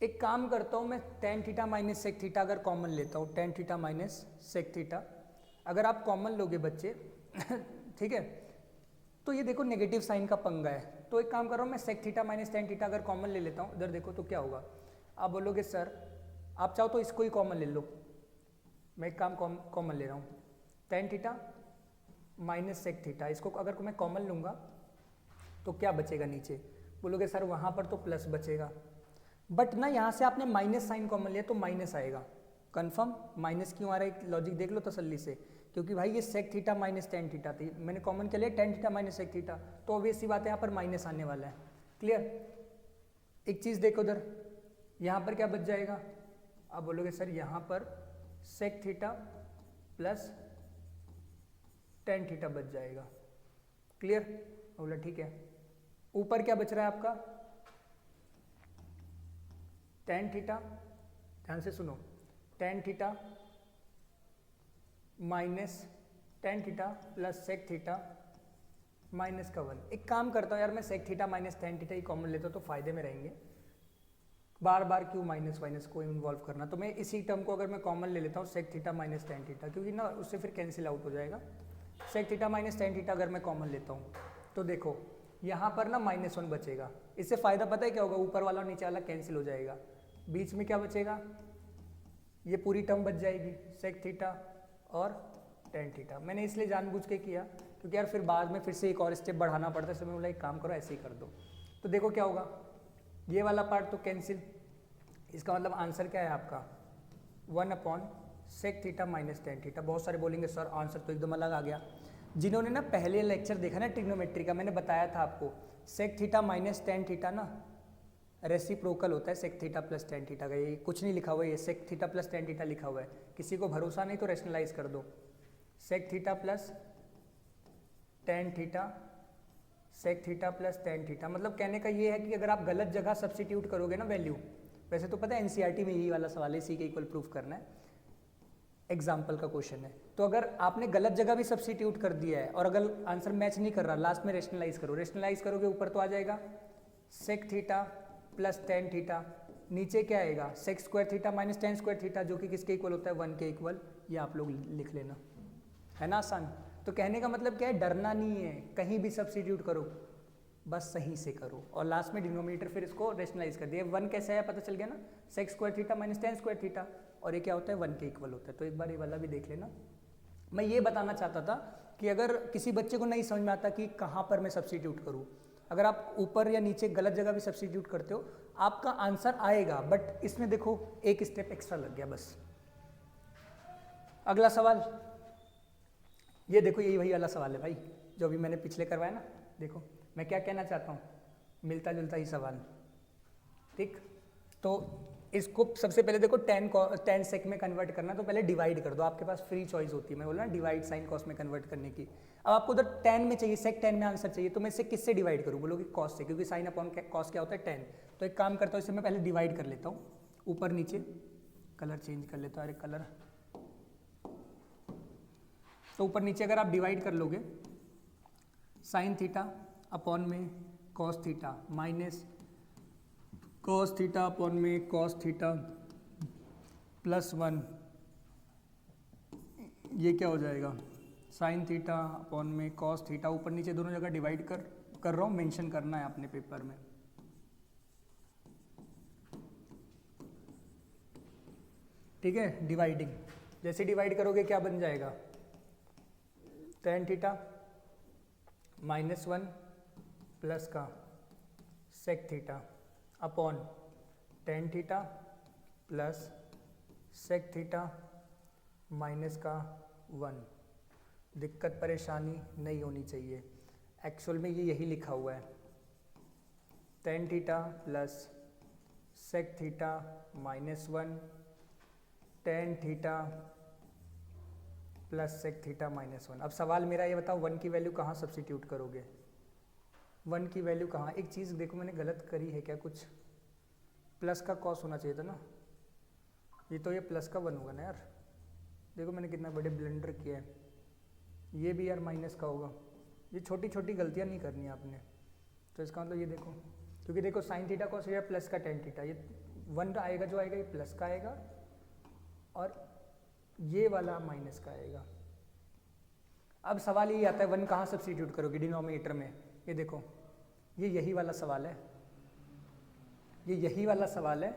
एक काम करता हूँ मैं, tan theta minus sec theta अगर कॉमन लेता हूँ, tan theta minus sec theta अगर आप कॉमन लोगे बच्चे ठीक है, तो ये देखो नेगेटिव साइन का पंगा है। तो एक काम कर रहा हूँ मैं, sec theta minus tan theta अगर कॉमन ले लेता हूँ, इधर देखो तो क्या होगा। आप बोलोगे सर आप चाहो तो इसको ही कॉमन ले लो, मैं एक काम कॉमन ले रहा हूँ, tan theta minus sec theta, इसको अगर मैं कॉमन लूँगा तो क्या बचेगा नीचे। बोलोगे सर वहाँ पर तो प्लस बचेगा, बट ना यहाँ से आपने माइनस साइन कॉमन लिया तो माइनस आएगा। कंफर्म माइनस क्यों आ रहा है, लॉजिक देख लो तसल्ली से, क्योंकि भाई ये sec theta minus tan theta थी, मैंने कॉमन के लिए tan theta minus sec theta, तो ऑब्वियस सी बात है यहाँ पर माइनस आने वाला है। क्लियर। एक चीज़ देखो उधर, यहाँ पर क्या बच जाएगा। आप बोलोगे सर यहाँ पर sec theta plus tan theta बच जाएगा। क्लियर। बोला ठीक है। ऊपर क्या बच रहा है आपका, टेन थीटा, ध्यान से सुनो, tan theta minus tan theta plus sec theta minus का 1। एक काम करता हूँ यार, मैं sec theta minus tan theta ही कॉमन लेता हूँ तो फायदे में रहेंगे, बार बार क्यों माइनस माइनस को इन्वॉल्व करना। तो मैं इसी टर्म को अगर मैं कॉमन ले लेता हूँ, sec theta minus tan theta, क्योंकि ना उससे फिर कैंसिल आउट हो जाएगा। Sec theta minus tan theta अगर मैं कॉमन लेता हूँ तो देखो यहाँ पर ना माइनस 1 बचेगा। इससे फ़ायदा पता है क्या होगा, ऊपर वाला और नीचे वाला कैंसिल हो जाएगा, बीच में क्या बचेगा, ये पूरी टर्म बच जाएगी, सेक थीटा और टेन थीटा। मैंने इसलिए जानबूझ के किया क्योंकि यार फिर बाद में फिर से एक और स्टेप बढ़ाना पड़ता है, इसलिए मैं बोला एक काम करो ऐसे ही कर दो। तो देखो क्या होगा, ये वाला पार्ट तो कैंसिल, इसका मतलब आंसर क्या है आपका 1 upon sec theta minus tan theta. बहुत सारे बोलेंगे सर आंसर तो एकदम अलग आ गया। जिन्होंने ना पहले लेक्चर देखा ना ट्रिग्नोमेट्री का, मैंने बताया था आपको sec theta minus tan theta ना रेसिप्रोकल होता है sec theta plus tan theta का। ये कुछ नहीं लिखा हुआ है, ये sec theta plus tan theta लिखा हुआ है। किसी को भरोसा नहीं तो रेशनलाइज कर दो, sec theta plus tan theta, sec theta plus tan theta. मतलब कहने का ये है कि अगर आप गलत जगह सब्सिट्यूट करोगे ना वैल्यू, वैसे तो पता है एनसीईआरटी में यही वाला सवाल है, इसी के इक्वल प्रूफ करना है, एग्जाम्पल का क्वेश्चन है। तो अगर आपने गलत जगह भी सब्सिट्यूट कर दिया है और अगर आंसर मैच नहीं कर रहा, लास्ट में रेशनलाइज करो, रेशनलाइज करोगे ऊपर तो आ जाएगा sec theta plus tan theta, नीचे क्या आएगा sec square theta minus tan square theta, जो कि किसके इक्वल होता है 1 के इक्वल। ये आप लोग लिख लेना, है ना आसान। तो कहने का मतलब क्या है, डरना नहीं है, कहीं भी सब्सिट्यूट करो, बस सही से करो। और लास्ट में डिनोमिनेटर फिर इसको रेशनलाइज कर दिया। 1 कैसे आया पता चल गया ना, sec square theta minus tan square theta, और ये क्या होता है 1 के इक्वल होता है। तो एक बार ये वाला भी देख लेना। मैं ये बताना चाहता था कि अगर किसी बच्चे को नहीं समझ में आता कि कहाँ पर मैं सब्सिट्यूट करूँ, अगर आप ऊपर या नीचे गलत जगह भी सब्सिट्यूट करते हो आपका आंसर आएगा, बट इसमें देखो एक स्टेप एक्स्ट्रा लग गया बस। अगला सवाल, ये देखो यही वही वाला सवाल है भाई जो अभी मैंने पिछले करवाया ना। देखो मैं क्या कहना चाहता हूँ, मिलता जुलता ही सवाल, ठीक। तो इसको सबसे पहले देखो टेन सेक में कन्वर्ट करना, तो पहले डिवाइड कर दो, आपके पास फ्री चॉइस होती है, मैं बोला ना डिवाइड साइन कॉस में कन्वर्ट करने की। अब आपको उधर टेन में चाहिए, सेक टेन में आंसर चाहिए, तो मैं इसे किससे डिवाइड करूँ, बोलोगे कॉस से, क्योंकि साइन अपॉन कॉस क्या होता है 10। तो एक काम करता हूँ, इसे मैं पहले डिवाइड कर लेता हूँ, ऊपर नीचे कलर चेंज कर लेता हूँ, अरे कलर। तो ऊपर नीचे अगर आप डिवाइड कर लोगे, साइन थीटा अपॉन में cos theta minus cos theta upon में कॉस थीटा प्लस 1, ये क्या हो जाएगा साइन थीटा अपॉन में कॉस थीटा। ऊपर नीचे दोनों जगह डिवाइड कर रहा हूँ, मेंशन करना है अपने पेपर में। ठीक है, डिवाइडिंग, जैसे डिवाइड करोगे क्या बन जाएगा, टेन थीटा माइनस 1 प्लस का sec theta upon tan theta plus sec theta minus का 1। दिक्कत परेशानी नहीं होनी चाहिए। एक्चुअल में ये यही लिखा हुआ है, tan theta plus sec theta minus 1 tan theta plus sec theta minus 1। अब सवाल मेरा ये बताओ 1 की वैल्यू कहाँ सब्सिट्यूट करोगे? 1 की वैल्यू कहाँ? एक चीज़ देखो मैंने गलत करी है क्या? कुछ प्लस का कॉस होना चाहिए था ना, ये तो ये प्लस का 1 होगा ना यार। देखो मैंने कितना बड़े ब्लंडर किया है। ये भी यार माइनस का होगा। ये छोटी छोटी गलतियाँ नहीं करनी आपने। तो इसका मतलब ये देखो, क्योंकि देखो sign theta cos theta plus का tan थीटा, ये 1 आएगा जो आएगा ये प्लस का आएगा और ये वाला माइनस का आएगा। अब सवाल ये आता है 1 कहाँ सब्स्टिट्यूट करोगे डिनोमिनेटर में? ये देखो ये यही वाला सवाल है, ये यही वाला सवाल है,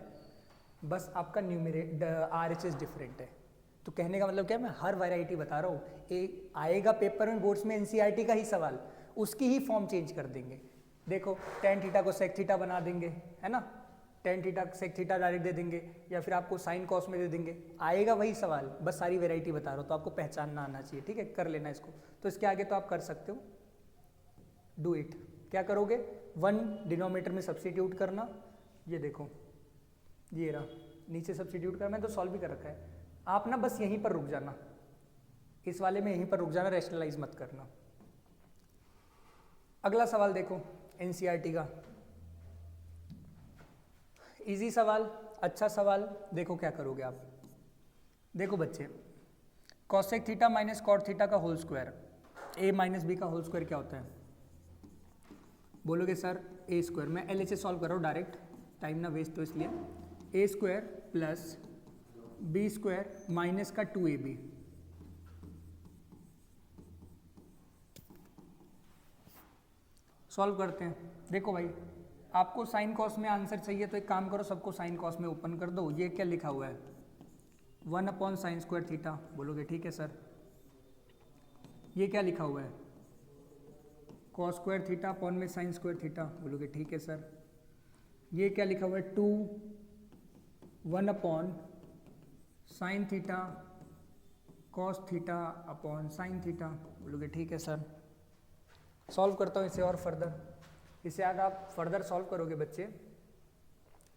बस आपका न्यूमरेट RHS डिफरेंट है। तो कहने का मतलब क्या है, मैं हर वैरायटी बता रहा हूँ। एक आएगा पेपर में बोर्ड्स में NCERT का ही सवाल, उसकी ही फॉर्म चेंज कर देंगे। देखो tan थीटा को sec थीटा बना देंगे, है ना, tan theta sec theta direct दे देंगे, या फिर आपको साइन कॉस में दे देंगे, आएगा वही सवाल, बस सारी वैरायटी बता रहा हूँ। तो आपको पहचानना आना चाहिए, ठीक है, कर लेना इसको। तो इसके आगे तो आप कर सकते हो, डू इट। क्या करोगे? 1 डिनोमिनेटर में सब्स्टिट्यूट करना, ये देखो ये रहा, नीचे सब्स्टिट्यूट करना। मैंने तो सॉल्व भी कर रखा है, आप ना बस यहीं पर रुक जाना, इस वाले में यहीं पर रुक जाना, रैशनलाइज मत करना। अगला सवाल देखो NCERT का, इजी सवाल, अच्छा सवाल। देखो क्या करोगे आप, देखो बच्चे, cosec theta minus cot theta का whole square, a minus b का होल स्क्वायर क्या होता है? बोलोगे सर a स्क्वायर। मैं LHS सॉल्व कर रहा हूँ डायरेक्ट, टाइम ना वेस्ट हो इसलिए। a square plus b square minus का 2ab, सॉल्व करते हैं। देखो भाई आपको साइन कॉस में आंसर चाहिए तो एक काम करो, सबको साइन कॉस में ओपन कर दो। ये क्या लिखा हुआ है? 1 अपॉन साइन स्क्वायर थीटा। बोलोगे ठीक है सर। ये क्या लिखा हुआ है? कॉस स्क्वायर थीटा अपॉन में साइन स्क्वायर थीटा। बोलोगे ठीक है सर। ये क्या लिखा हुआ है? 1 upon sign theta cos theta upon sine theta. बोलोगे ठीक है सर। सॉल्व करता हूँ इसे और फर्दर। इसे अगर आप फर्दर सॉल्व करोगे बच्चे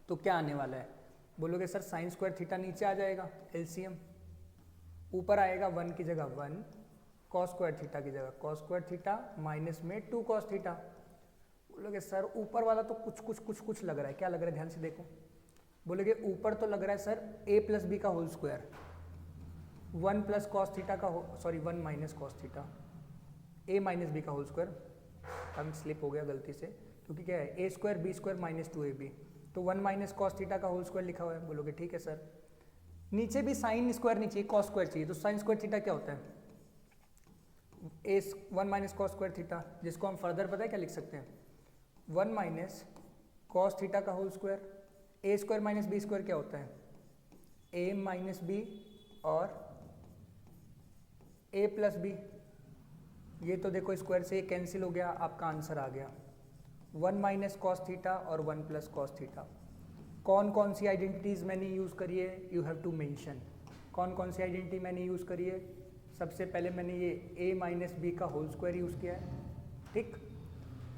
तो क्या आने वाला है? बोलोगे सर साइन स्क्वायर थीटा नीचे आ जाएगा, LCM ऊपर आएगा 1 की जगह 1, कॉस स्क्वायर थीटा की जगह कॉस स्क्वायर थीटा माइनस में 2 कॉस थीटा। बोलोगे सर ऊपर वाला तो कुछ लग रहा है, क्या लग रहा है ध्यान से देखो। बोलोगे ऊपर तो लग रहा है सर a प्लस बी का whole square, 1 plus cos theta का 1 minus cos theta, a minus b का होल स्क्वायर। टंग स्लिप हो गया गलती से, क्योंकि क्या है a square b square minus 2ab, तो 1 माइनस कॉस थीटा का होल स्क्वायर लिखा हुआ है। बोलोगे ठीक है सर। नीचे भी साइन स्क्वायर नहीं चाहिए, कॉस स्क्वायर चाहिए, तो साइन स्क्वायर थीटा क्या होता है? 1 माइनस कॉस स्क्वायर थीटा, जिसको हम फर्दर पता है क्या लिख सकते हैं? 1 माइनस कॉस थीटा का whole square. a square minus B square क्या होता है? a माइनस बी और a प्लस बी। ये तो देखो स्क्वायर से कैंसिल हो गया, आपका आंसर आ गया 1 माइनस कॉस थीटा और 1 प्लस कॉस थीटा। कौन कौन सी आइडेंटिटीज़ मैंने यूज़ करी है? यू हैव टू मेंशन कौन कौन सी आइडेंटिटी मैंने यूज़ करी है। सबसे पहले मैंने ये a माइनस बी का होल स्क्वायर यूज़ किया है, ठीक।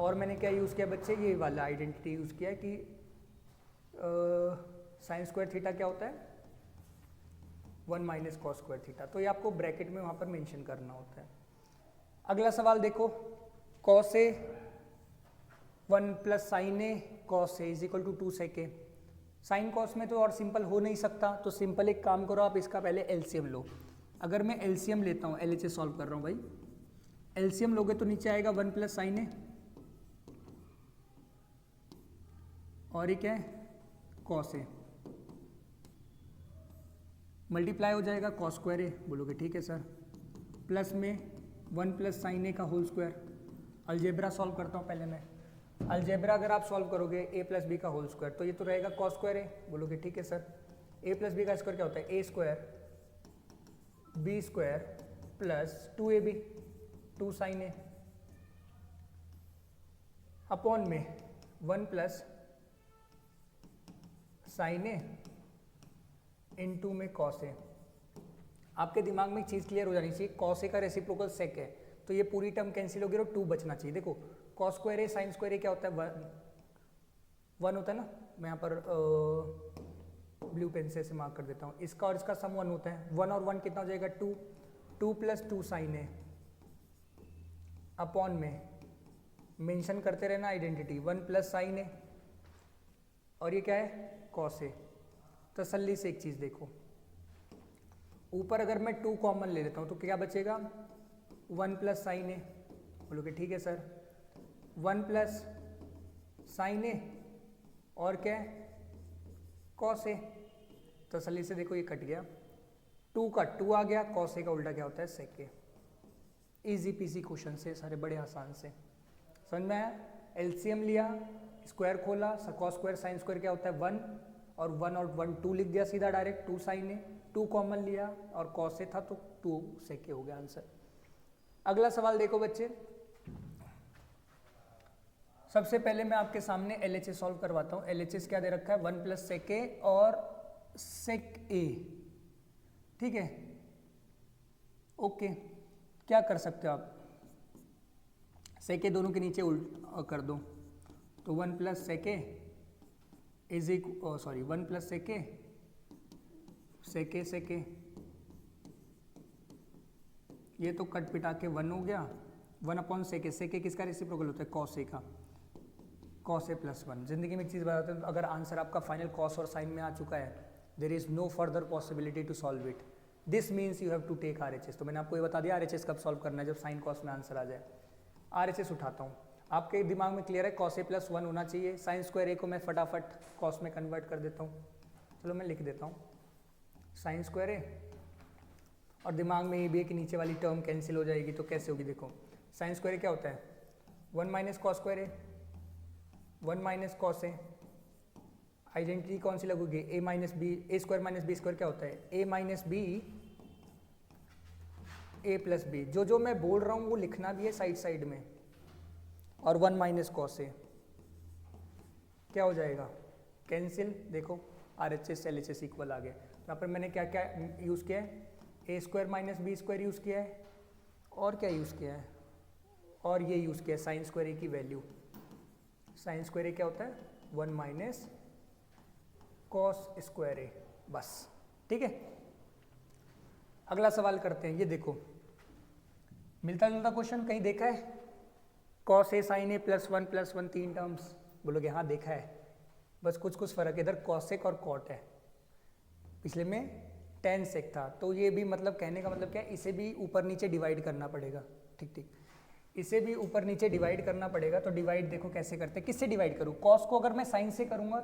और मैंने क्या यूज़ किया बच्चे? ये वाला आइडेंटिटी यूज़ किया है कि साइन स्क्वायर थीटा क्या होता है? 1 माइनस कॉस स्क्वायर थीटा। तो ये आपको ब्रैकेट में वहाँ पर मेंशन करना होता है। अगला सवाल देखो, cos a 1 plus sine a cos a is equal to 2 sec a. Sine cos में तो और सिंपल हो नहीं सकता, तो सिंपल एक काम करो आप, इसका पहले LCM लो। अगर मैं LCM लेता हूँ, LHS सॉल्व कर रहा हूँ भाई, LCM लोगे तो नीचे आएगा 1 प्लस साइन ए और ये क्या है? कॉस ए, मल्टीप्लाई हो जाएगा कॉस स्क्वायर ए। बोलोगे ठीक है सर। प्लस में 1 प्लस साइन ए का होल स्क्वायर। अलजेब्रा सॉल्व करता हूँ पहले मैं। अलजेब्रा अगर आप सॉल्व करोगे a प्लस बी का होल स्क्वायर, तो ये तो रहेगा कॉस स्क्वायर ए। बोलोगे ठीक है सर। a प्लस बी का स्क्वायर क्या होता है? a square b square plus 2ab 2 sine A upon में 1 प्लस साइन ए इनटू में कॉस ए। आपके दिमाग में एक चीज़ क्लियर हो जानी चाहिए, कॉस ए का रेसिप्रोकल सेक है तो ये पूरी टर्म कैंसिल होगी और 2 बचना चाहिए। देखो कॉस स्क्वायर ए साइन स्क्वायर ए क्या होता है, 1 होता है ना। मैं यहाँ पर ब्लू पेन से ऐसे मार्क कर देता हूँ। इसका और इसका सम 1 होता है। 1 और 1 कितना हो जाएगा 2, 2 + 2 साइन ए अपॉन में मेंशन करते रहना आइडेंटिटी 1 + साइन ए और ये क्या है कॉस ए। तसल्ली से एक चीज़ देखो, ऊपर अगर मैं 2 कॉमन ले लेता हूँ तो क्या बचेगा 1 + साइन ए। बोलोगे ठीक है सर, 1 + साइन ए और क्या है कॉस ए। तसल्ली से देखो ये कट गया, 2 का 2 आ गया, कॉस ए का उल्टा क्या होता है सेक ए। ईजी पीसी क्वेश्चन से सारे, बड़े आसान से समझ में आया। एलसीएम लिया, स्क्वायर खोला, कॉस स्क्वायर साइन स्क्वायर क्या होता है 1 और 1 और 1 2 लिख दिया सीधा डायरेक्ट, 2 साइन ए, 2 कॉमन लिया और कॉस ए था तो 2 सेक ए हो गया आंसर। अगला सवाल देखो बच्चे, सबसे पहले मैं आपके सामने एलएचएस सॉल्व करवाता हूँ। एलएचएस क्या दे रखा है 1 + सेक ए और सेक ए, ठीक है ओके। क्या कर सकते हो आप, सेक ए दोनों के नीचे उल्ट कर दो तो 1 + सेक ए is sorry 1 + sec A sec A sec ए, ये तो कट पिटा के 1 हो गया। 1 सेक ए, सेक ए किसका रेसिप्रोकल होता है कॉस ए का, कॉस ए + 1। जिंदगी में एक चीज़ बताते हैं, अगर आंसर आपका फाइनल कॉस और साइन में आ चुका है there is no further possibility to solve it, this means you have to take RHS. तो मैंने आपको ये बता दिया आरएचएस कब सॉल्व करना है, जब साइन कॉस में आंसर आ जाए। आरएचएस उठाता हूँ, आपके दिमाग में क्लियर है कॉस ए + 1 होना चाहिए। साइन स्क्वायर ए को मैं फटाफट कॉस में कन्वर्ट कर देता हूँ, चलो मैं लिख देता हूँ साइन स्क्वायर ए, और दिमाग में ये भी है कि नीचे वाली टर्म कैंसिल हो जाएगी तो कैसे होगी। देखो साइन स्क्वायर ए क्या होता है 1 - cos square A, 1 - cos A. Identity कौन सी लगेगी a - b, a² - b² क्या होता है a - b a + b। जो मैं बोल रहा हूँ वो लिखना भी है साइड साइड में। और 1 - कॉस ए क्या हो जाएगा कैंसिल। देखो RHS LHS इक्वल आ गया। यहाँ पर मैंने क्या क्या यूज़ किया है, a² - b² यूज़ किया है, और क्या यूज़ किया है, और ये यूज़ किया है साइन स्क्वायर ए की वैल्यू। साइन स्क्वायर ए क्या होता है 1 - कॉस स्क्वायर ए, बस ठीक है। अगला सवाल करते हैं, ये देखो मिलता जुलता क्वेश्चन कहीं देखा है, cos A sine A +1 + 1 3 terms. बोलोगे हाँ देखा है, बस कुछ कुछ फर्क है, इधर कॉसेक और कॉट है, पिछले में टेन सेक था। तो ये भी मतलब कहने का मतलब क्या है, इसे भी ऊपर नीचे डिवाइड करना पड़ेगा, ठीक ठीक, इसे भी ऊपर नीचे डिवाइड करना पड़ेगा। तो डिवाइड देखो कैसे करते हैं, किससे डिवाइड करूँ, कॉस को अगर मैं साइन से करूँगा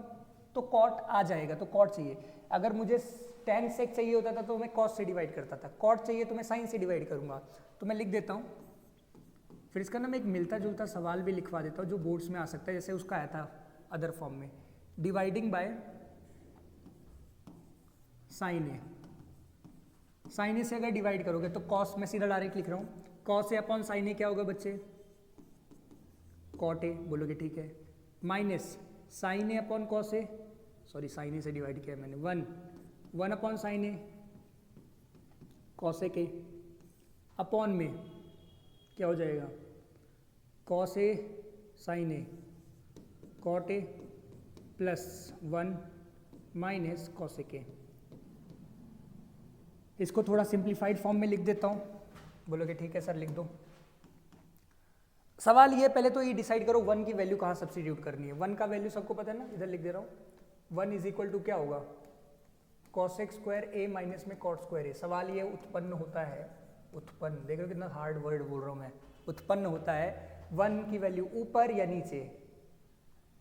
तो कॉट आ जाएगा, तो कॉट चाहिए। अगर मुझे टेन सेक चाहिए होता था तो मैं कॉस से डिवाइड करता था, कॉट चाहिए तो मैं साइन से डिवाइड करूँगा। तो मैं लिख देता हूँ, फिर इसका ना मैं एक मिलता जुलता सवाल भी लिखवा देता हूँ जो बोर्ड्स में आ सकता है, जैसे उसका आया था अदर फॉर्म में, dividing by sine a. Sine a से अगर डिवाइड करोगे तो कॉस, मैं सीधा डायरेक्ट लिख रहा हूँ, cos a upon sine a क्या होगा बच्चे, कॉट ए। बोलोगे ठीक है, minus sine A upon cos a, sorry sine a से डिवाइड किया मैंने, 1 upon sine a cos a के, अपॉन में क्या हो जाएगा cos A sine a cot A +1 minus cos a के। इसको थोड़ा सिंप्लीफाइड फॉर्म में लिख देता हूँ। बोलोगे ठीक है सर लिख दो। सवाल ये पहले तो ये डिसाइड करो 1 की वैल्यू कहाँ सब्स्टिट्यूट करनी है। 1 का वैल्यू सबको पता है ना, इधर लिख दे रहा हूँ। 1 = क्या होगा कॉसेक स्क्वायर ए माइनस में कॉट स्क्वायर ए। सवाल ये उत्पन्न होता है, उत्पन्न, देख रहे हो कितना हार्ड वर्ड बोल रहा हूँ मैं, उत्पन्न होता है 1 की वैल्यू ऊपर या नीचे,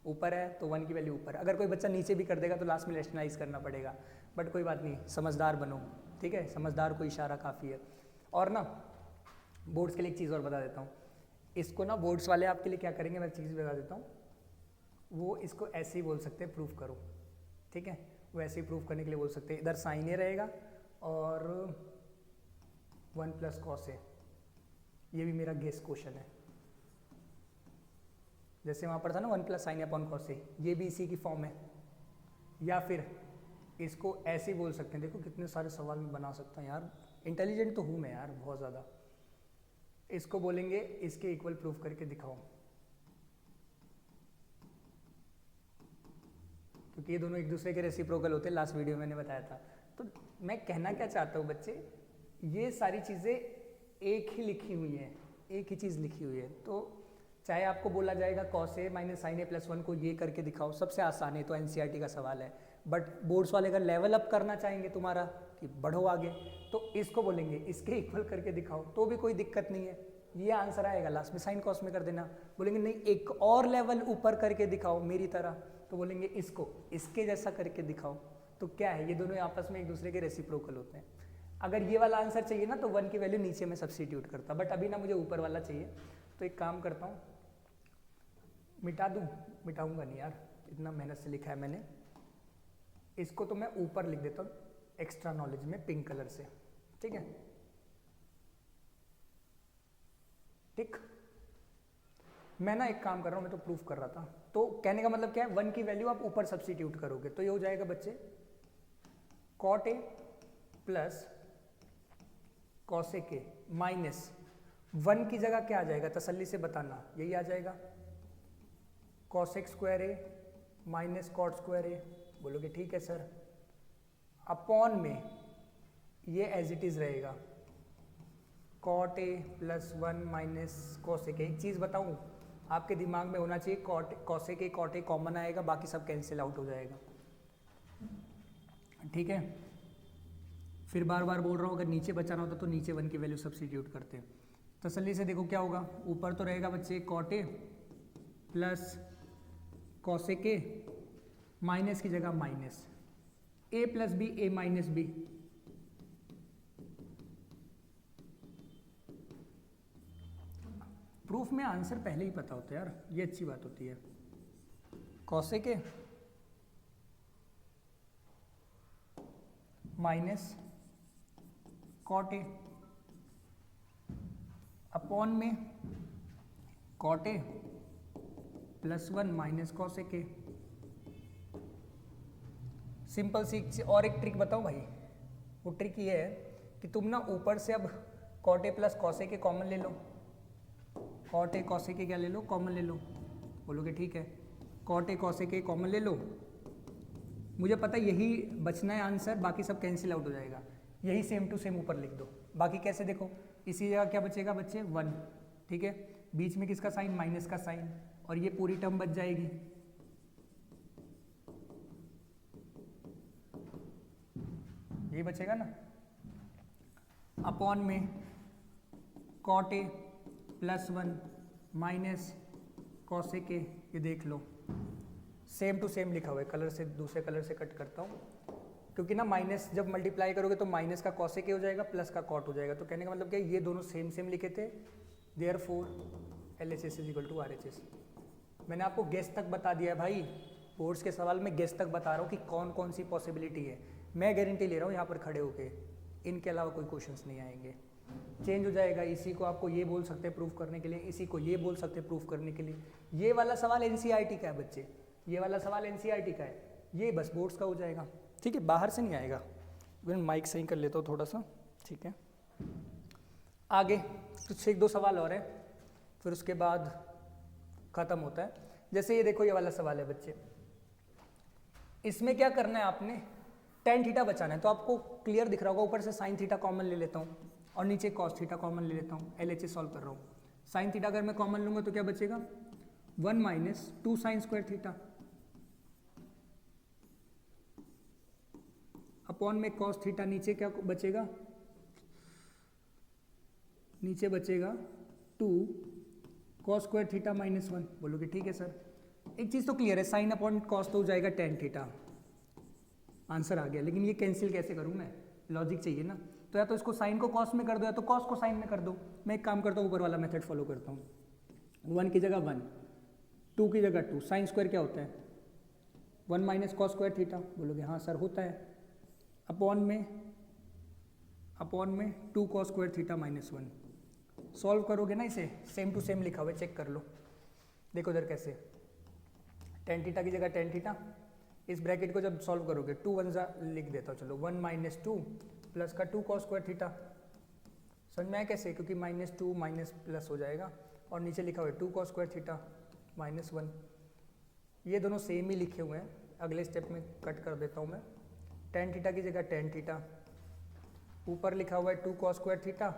ऊपर है तो 1 की वैल्यू ऊपर। अगर कोई बच्चा नीचे भी कर देगा तो लास्ट में रेशनलाइज करना पड़ेगा, बट कोई बात नहीं, समझदार बनो, ठीक है, समझदार को इशारा काफ़ी है। और ना बोर्ड्स के लिए एक चीज़ और बता देता हूँ, इसको ना बोर्ड्स वाले आपके लिए क्या करेंगे, मैं चीज़ बता देता हूँ, वो इसको ऐसे ही बोल सकते हैं प्रूफ करो, ठीक है, वो ऐसे ही प्रूफ करने के लिए बोल सकते हैं। इधर साइन ए रहेगा और 1 + कॉस ए, ये भी मेरा गेस क्वेश्चन है, जैसे वहाँ पर था ना 1 + साइन ए अपॉन कॉस ए, ये भी इसी की फॉर्म है। या फिर इसको ऐसे ही बोल सकते हैं, देखो कितने सारे सवाल में बना सकता हूँ यार, इंटेलिजेंट तो हूँ मैं यार बहुत ज़्यादा। इसको बोलेंगे इसके इक्वल प्रूफ करके दिखाओ, क्योंकि ये दोनों एक दूसरे के रेसिप्रोकल होते हैं, लास्ट वीडियो में मैंने बताया था। तो मैं कहना क्या चाहता हूँ बच्चे, ये सारी चीज़ें एक ही लिखी हुई हैं, एक ही चीज़ लिखी हुई है। तो चाहे आपको बोला जाएगा cos a minus sine a plus 1 को ये करके दिखाओ, सबसे आसान है, तो एनसीईआरटी का सवाल है। बट बोर्ड्स वाले अगर लेवल अप करना चाहेंगे तुम्हारा कि बढ़ो आगे, तो इसको बोलेंगे इसके इक्वल करके दिखाओ, तो भी कोई दिक्कत नहीं है, ये आंसर आएगा। लास्ट में साइन कॉस में कर देना। बोलेंगे नहीं एक और लेवल ऊपर करके दिखाओ मेरी तरह, तो बोलेंगे इसको इसके जैसा करके दिखाओ। तो क्या है, ये दोनों आपस में एक दूसरे के रेसिप्रोकल होते हैं। अगर ये वाला आंसर चाहिए ना तो 1 की वैल्यू नीचे में सब्स्टिट्यूट करता, बट अभी ना मुझे ऊपर वाला चाहिए। तो एक काम करता हूँ, मिटा दूँ, मिटाऊंगा नहीं यार, इतना मेहनत से लिखा है मैंने। इसको तो मैं ऊपर लिख देता हूँ एक्स्ट्रा नॉलेज में पिंक कलर से, ठीक है। ठीक, मैं ना एक काम कर रहा हूँ, मैं तो प्रूफ कर रहा था। तो कहने का मतलब क्या है, 1 की वैल्यू आप ऊपर सब्स्टिट्यूट करोगे तो ये हो जाएगा बच्चे cot a plus cos a के माइनस 1 की जगह क्या आ जाएगा, तसल्ली से बताना, यही आ जाएगा cos x square a minus cot square a। बोलोगे ठीक है सर, अपॉन में ये एज इट इज रहेगा cot a plus 1 minus cos a के। एक चीज़ बताऊँ, आपके दिमाग में होना चाहिए cos a के cot a कॉमन आएगा, बाकी सब कैंसिल आउट हो जाएगा, ठीक है। फिर बार बार बोल रहा हूँ, अगर नीचे बचाना होता तो नीचे 1 की वैल्यू सब्स्टिट्यूट करते। तसल्ली से देखो क्या होगा, ऊपर तो रहेगा बच्चे cot a plus cos a के, माइनस की जगह minus a plus b a minus b. Proof में आंसर पहले ही पता होता है यार, ये अच्छी बात होती है। cos a के माइनस cot a अपॉन में cot a plus 1 minus cos a के। सिंपल सी और एक ट्रिक बताओ भाई, वो ट्रिक ये है कि तुम ना ऊपर से अब cot a plus cos a के कॉमन ले लो, cot a cos a के क्या ले लो, कॉमन ले लो। बोलोगे ठीक है, cot a cos a के कॉमन ले लो, मुझे पता है यही बचना है आंसर, बाकी सब कैंसिल आउट हो जाएगा। यही सेम टू सेम ऊपर लिख दो, बाकी कैसे देखो, इसी जगह क्या बचेगा बच्चे 1, ठीक है। बीच में किसका साइन, माइनस का साइन, और ये पूरी टर्म बच जाएगी। ये बचेगा ना, अपॉन में cot a plus 1 minus cos a के। ये देख लो सेम टू सेम लिखा हुआ है, कलर से दूसरे कलर से कट करता हूँ, क्योंकि ना माइनस जब मल्टीप्लाई करोगे तो माइनस का cos a के हो जाएगा, प्लस का cot हो जाएगा। तो कहने का मतलब क्या, ये दोनों सेम सेम लिखे थे, therefore LHS is equal to RHS। मैंने आपको गेस तक बता दिया है भाई, बोर्ड्स के सवाल में गेस तक बता रहा हूँ कि कौन कौन सी पॉसिबिलिटी है। मैं गारंटी ले रहा हूँ यहाँ पर खड़े होके, इनके अलावा कोई क्वेश्चंस नहीं आएंगे। चेंज हो जाएगा, इसी को आपको ये बोल सकते हैं प्रूफ करने के लिए, इसी को ये बोल सकते हैं प्रूफ करने के लिए। ये वाला सवाल NCERT का है बच्चे, ये वाला सवाल NCERT का है, ये बस बोर्ड्स का हो जाएगा, ठीक है, बाहर से नहीं आएगा। मैं माइक सही कर लेता हूँ थोड़ा सा, ठीक है। आगे कुछ 1-2 सवाल और है, फिर उसके बाद ख़त्म होता है। जैसे ये देखो, ये वाला सवाल है बच्चे, इसमें क्या करना है आपने, tan थीटा बचाना है। तो आपको क्लियर दिख रहा होगा, ऊपर से sin थीटा कॉमन ले लेता हूँ और नीचे cos थीटा कॉमन ले लेता हूँ। LHS सॉल्व कर रहा हूँ, sin थीटा अगर मैं कॉमन लूँगा तो क्या बचेगा, 1 minus 2 sin square theta upon में cos थीटा। नीचे क्या बचेगा, नीचे बचेगा 2 cos स्क्वायर थीटा माइनस 1। बोलोगे ठीक है सर, एक चीज़ तो क्लियर है, साइन अपॉन कॉस तो हो जाएगा tan थीटा, आंसर आ गया। लेकिन ये कैंसिल कैसे करूँ मैं, लॉजिक चाहिए ना। तो या तो इसको साइन को कॉस में कर दो, या तो कॉस को साइन में कर दो। मैं एक काम करता हूँ, ऊपर वाला मेथड फॉलो करता हूँ, 1 की जगह 1, 2 की जगह 2। साइन स्क्वायर क्या होता है, 1 माइनस कॉस स्क्वायर थीटा। बोलोगे हाँ सर होता है, अपॉन में 2 cos square theta minus 1। Solve करोगे ना इसे, सेम टू सेम लिखा हुआ है, चेक कर लो। देखो इधर कैसे, tan थीटा की जगह tan थीटा, इस ब्रैकेट को जब सॉल्व करोगे 2 1 लिख देता हूँ, चलो 1 माइनस 2 प्लस का 2 cos स्क्वायर थीटा। समझ में आया कैसे? क्योंकि -2 माइनस प्लस हो जाएगा और नीचे लिखा हुआ है 2 cos स्क्वायर थीटा -1। ये दोनों सेम ही लिखे हुए हैं, अगले स्टेप में कट कर देता हूँ मैं। tan थीटा की जगह tan थीटा, ऊपर लिखा हुआ है 2 cos स्क्वायर थीटा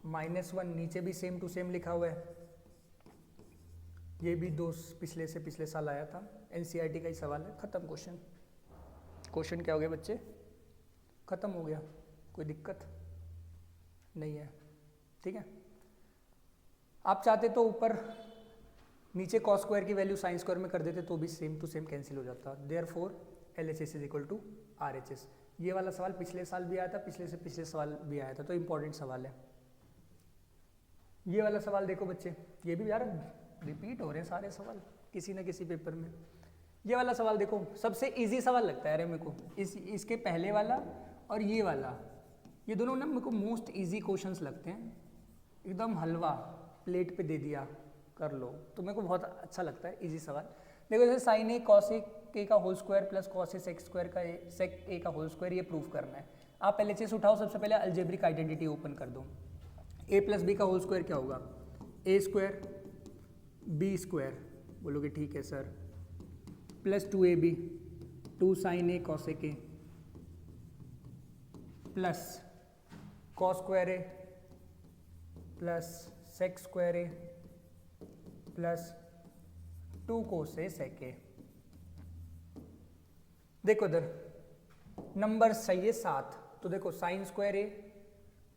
-1, नीचे भी सेम टू सेम लिखा हुआ है। ये भी दो पिछले से पिछले साल आया था, एनसीईआरटी का ही सवाल है। खत्म क्वेश्चन। क्वेश्चन क्या हो गया बच्चे? खत्म हो गया, कोई दिक्कत नहीं है, ठीक है। आप चाहते तो ऊपर नीचे cos स्क्वायर की वैल्यू sin स्क्वायर में कर देते तो भी सेम टू सेम कैंसिल हो जाता। Therefore LHS is equal to RHS। ये वाला सवाल पिछले साल भी आया था, पिछले से पिछले सवाल भी आया था, तो इंपॉर्टेंट सवाल है। ये वाला सवाल देखो बच्चे, ये भी यार रिपीट हो रहे हैं सारे सवाल किसी न किसी पेपर में। ये वाला सवाल देखो, सबसे इजी सवाल लगता है अरे मेरे को, इसके पहले वाला और ये वाला, ये दोनों ना मेरे को मोस्ट इजी क्वेश्चंस लगते हैं। एकदम हलवा प्लेट पे दे दिया, कर लो, तो मेरे को बहुत अच्छा लगता है इजी सवाल। देखो जैसे साइन ए कॉस ए का whole square plus cos A sec square का सेक ए का होल स्क्वायर, ये प्रूफ करना है। आप LHS उठाओ, सबसे पहले अलजेब्रिक आइडेंटिटी ओपन कर दो। a प्लस बी का होल स्क्वायर क्या होगा? a स्क्वायर बी स्क्वायर, बोलोगे ठीक है sir, plus 2ab 2 sine a cos a के प्लस कॉस स्क्वायर ए प्लस सेक स्क्वायर ए प्लस 2 कोस ए सेक ए। देखो इधर नंबर सही है 7, तो देखो साइन स्क्वायर ए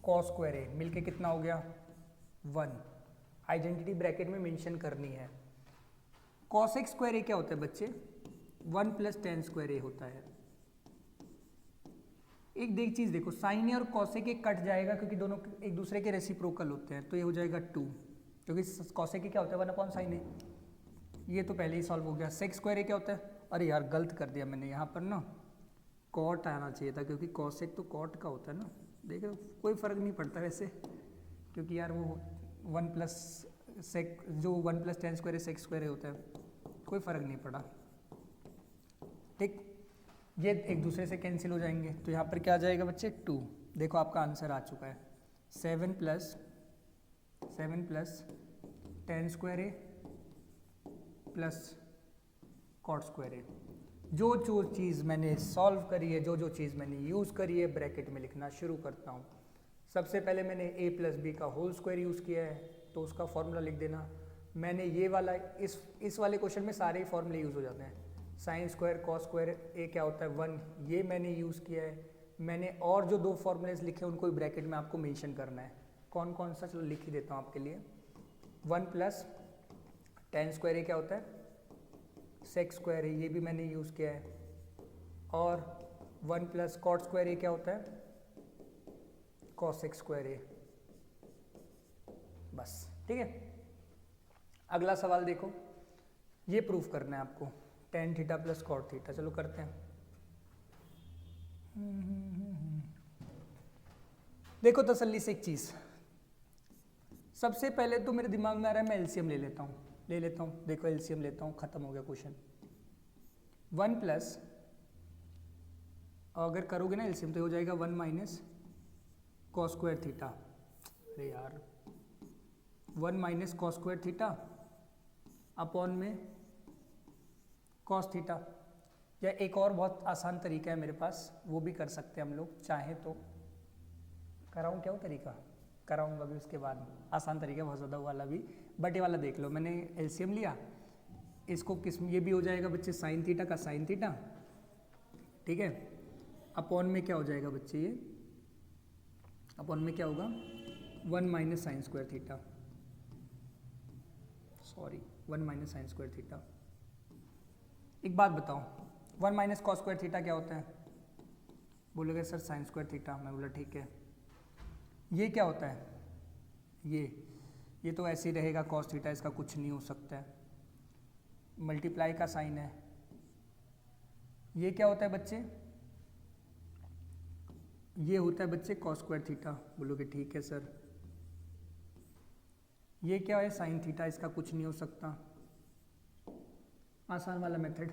कॉस स्क्वायर ए मिलके कितना हो गया? 1। आइडेंटिटी ब्रैकेट में मेंशन करनी है। कॉसेक स्क्वायर ए क्या होता है बच्चे? 1 प्लस tan स्क्वायर ए होता है। एक देख चीज देखो, साइन ए और कॉसेक ए कट जाएगा क्योंकि दोनों एक दूसरे के रेसिप्रोकल होते हैं, तो ये हो जाएगा 2, क्योंकि कॉसेक ए क्या होता है 1/sin ए। ये तो पहले ही सॉल्व हो गया। सेक स्क्वायर ए क्या होता है? अरे यार गलत कर दिया मैंने, यहाँ पर ना कॉट आना चाहिए था, क्योंकि कॉसेक तो कॉट का होता है ना। देखो कोई फर्क नहीं पड़ता वैसे, क्योंकि यार वो 1 प्लस सेक जो 1 plus tan square sec square होता है, कोई फर्क नहीं पड़ा, ठीक। ये एक दूसरे से कैंसिल हो जाएंगे, तो यहाँ पर क्या आ जाएगा बच्चे? 2। देखो आपका आंसर आ चुका है, 7 प्लस tan स्क्वायर ए प्लस कॉट स्क्वायर ए। जो जो चीज़ मैंने सॉल्व करी है, जो जो चीज़ मैंने यूज़ करी है, ब्रैकेट में लिखना शुरू करता हूँ। सबसे पहले मैंने a प्लस बी का होल स्क्वायर यूज़ किया है, तो उसका फॉर्मूला लिख देना। मैंने ये वाला इस वाले क्वेश्चन में सारे ही फॉर्मूले यूज़ हो जाते हैं। साइन स्क्वायर कॉस स्क्वायर ए क्या होता है? 1, ये मैंने यूज़ किया है। मैंने और जो 2 फॉर्मूलेज लिखे हैं उनको ब्रैकेट में आपको मेंशन करना है। कौन कौन सा? चलो लिख ही देता हूँ आपके लिए। 1 प्लस tan स्क्वायर ए क्या होता है? सेक स्क्वायर ए, ये भी मैंने यूज़ किया है। और 1 प्लस कॉट स्क्वायर ए क्या होता है? कॉसेक स्क्वायर ए। बस, ठीक है। अगला सवाल देखो, ये प्रूफ करना है आपको, tan theta plus cot theta. चलो करते हैं। देखो तसल्ली से एक चीज़, सबसे पहले तो मेरे दिमाग में आ रहा है मैं एलसीएम ले लेता हूँ। देखो एलसीएम लेता हूँ, खत्म हो गया क्वेश्चन। 1 प्लस, अगर करोगे ना एलसीएम तो हो जाएगा 1 माइनस कॉस स्क्वायर थीटा। अरे यार 1 minus cos square theta upon में कॉस थीटा। या एक और बहुत आसान तरीका है मेरे पास, वो भी कर सकते हैं हम लोग चाहें तो। कराऊँ क्या वो तरीका? कराऊंगा भी उसके बाद। आसान तरीका बहुत ज़्यादा वाला भी, बट ये वाला देख लो। मैंने एलसीएम लिया, इसको किस, ये भी हो जाएगा बच्चे साइन थीटा का साइन थीटा, ठीक है। अपॉन में क्या हो जाएगा बच्चे? ये अपॉन में क्या होगा? 1 minus sine square theta, sorry 1 minus sine square theta. एक बात बताओ, 1 माइनस कॉस स्क्वायर थीटा क्या होता है? बोलोगे सर साइन स्क्वायर थीटा। मैं बोला ठीक है। ये क्या होता है? ये तो ऐसे ही रहेगा कॉस थीटा, इसका कुछ नहीं हो सकता है। मल्टीप्लाई का साइन है। ये क्या होता है बच्चे? ये होता है बच्चे कॉस स्क्वायर थीटा। बोलोगे ठीक है सर। ये क्या है? साइन थीटा, इसका कुछ नहीं हो सकता। आसान वाला मेथड।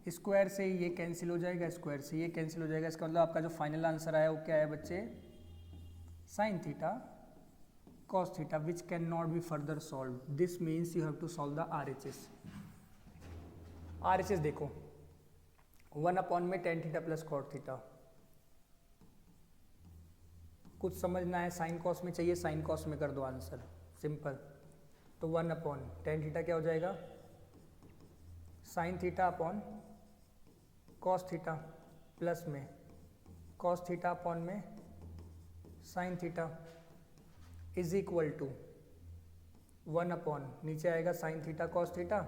स्क्वायर से ये कैंसिल हो जाएगा, स्क्वायर से ये कैंसिल हो जाएगा। इसका मतलब आपका जो फाइनल आंसर आया वो क्या है बच्चे, sine theta cos theta, which can not be further solve. This means you have to solve the RHS। RHS देखो 1 में tan theta plus cot theta, कुछ समझना है साइन कॉस में चाहिए, साइन कॉस में कर दो आंसर सिंपल। तो 1 टेन थीटा क्या हो जाएगा, sine theta upon cos theta plus में कॉस थीटा अपॉन में sine theta is equal to 1 नीचे आएगा साइन थीटा कॉस थीटा।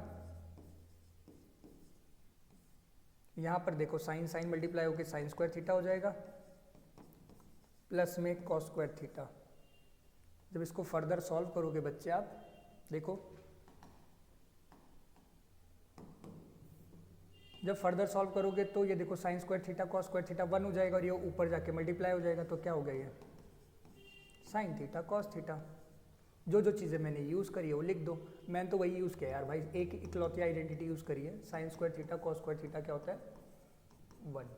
यहां पर देखो साइन साइन मल्टीप्लाई होकर साइन स्क्वायर थीटा हो जाएगा प्लस में कॉस स्क्वायर थीटा। जब इसको फर्दर सॉल्व करोगे बच्चे आप देखो, जब फर्दर सॉल्व करोगे तो ये देखो sign square theta cos square theta 1 हो जाएगा और ये ऊपर जाके मल्टीप्लाई हो जाएगा। तो क्या हो गया ये साइन थीटा कॉस थीटा। जो जो चीज़ें मैंने यूज़ करी है वो लिख दो। मैंने तो वही यूज़ किया यार भाई, एक इकलौती आइडेंटिटी यूज़ करी है। Sine square theta cos square theta क्या होता है 1।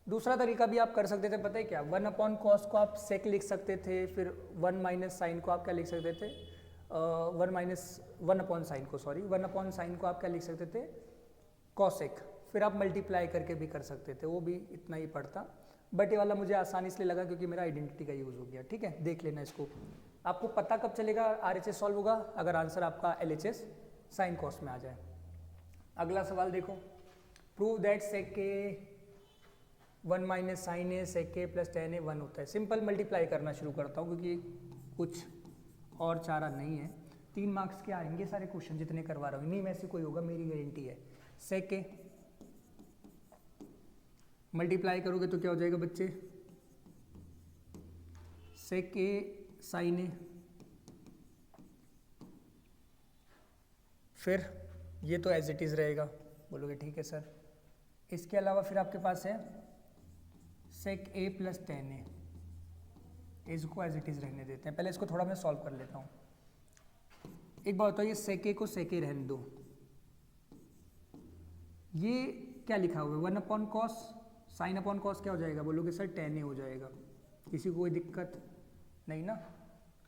दूसरा तरीका भी आप कर सकते थे, पता है क्या, 1 कॉस को आप सेक लिख सकते थे, फिर 1 साइन को आप क्या लिख सकते थे, 1 साइन को, सॉरी 1 साइन को आप क्या लिख सकते थे कॉसेक, फिर आप मल्टीप्लाई करके भी कर सकते थे, वो भी इतना ही पड़ता। बट ये वाला मुझे आसान इसलिए लगा क्योंकि मेरा आइडेंटिटी का यूज़ हो गया। ठीक है, देख लेना इसको। आपको पता कब चलेगा RHS सॉल्व होगा, अगर आंसर आपका LHS साइन कॉस में आ जाए। अगला सवाल देखो, prove that sec a 1 sine a sec a plus tan ए 1 होता है। सिंपल मल्टीप्लाई करना शुरू करता हूँ क्योंकि कुछ और चारा नहीं है। 3 मार्क्स के आएंगे सारे क्वेश्चन जितने करवा रहा हूँ, इन्हीं में से कोई होगा, मेरी गारंटी है। सेक ए मल्टीप्लाई करोगे तो क्या हो जाएगा बच्चे, सेक ए साइन ए, फिर ये तो एज इट इज़ रहेगा, बोलोगे ठीक है सर। इसके अलावा फिर आपके पास है सेक ए प्लस टेन ए, इसको एज इट इज़ रहने देते हैं। पहले इसको थोड़ा मैं सॉल्व कर लेता हूँ। एक बात बताओ, ये सेक ए को सेक ए रहने दो, ये क्या लिखा हुआ है 1 कॉस, साइन अपॉन कॉस क्या हो जाएगा, बोलोगे सर टेन ए हो जाएगा। किसी को कोई दिक्कत नहीं ना,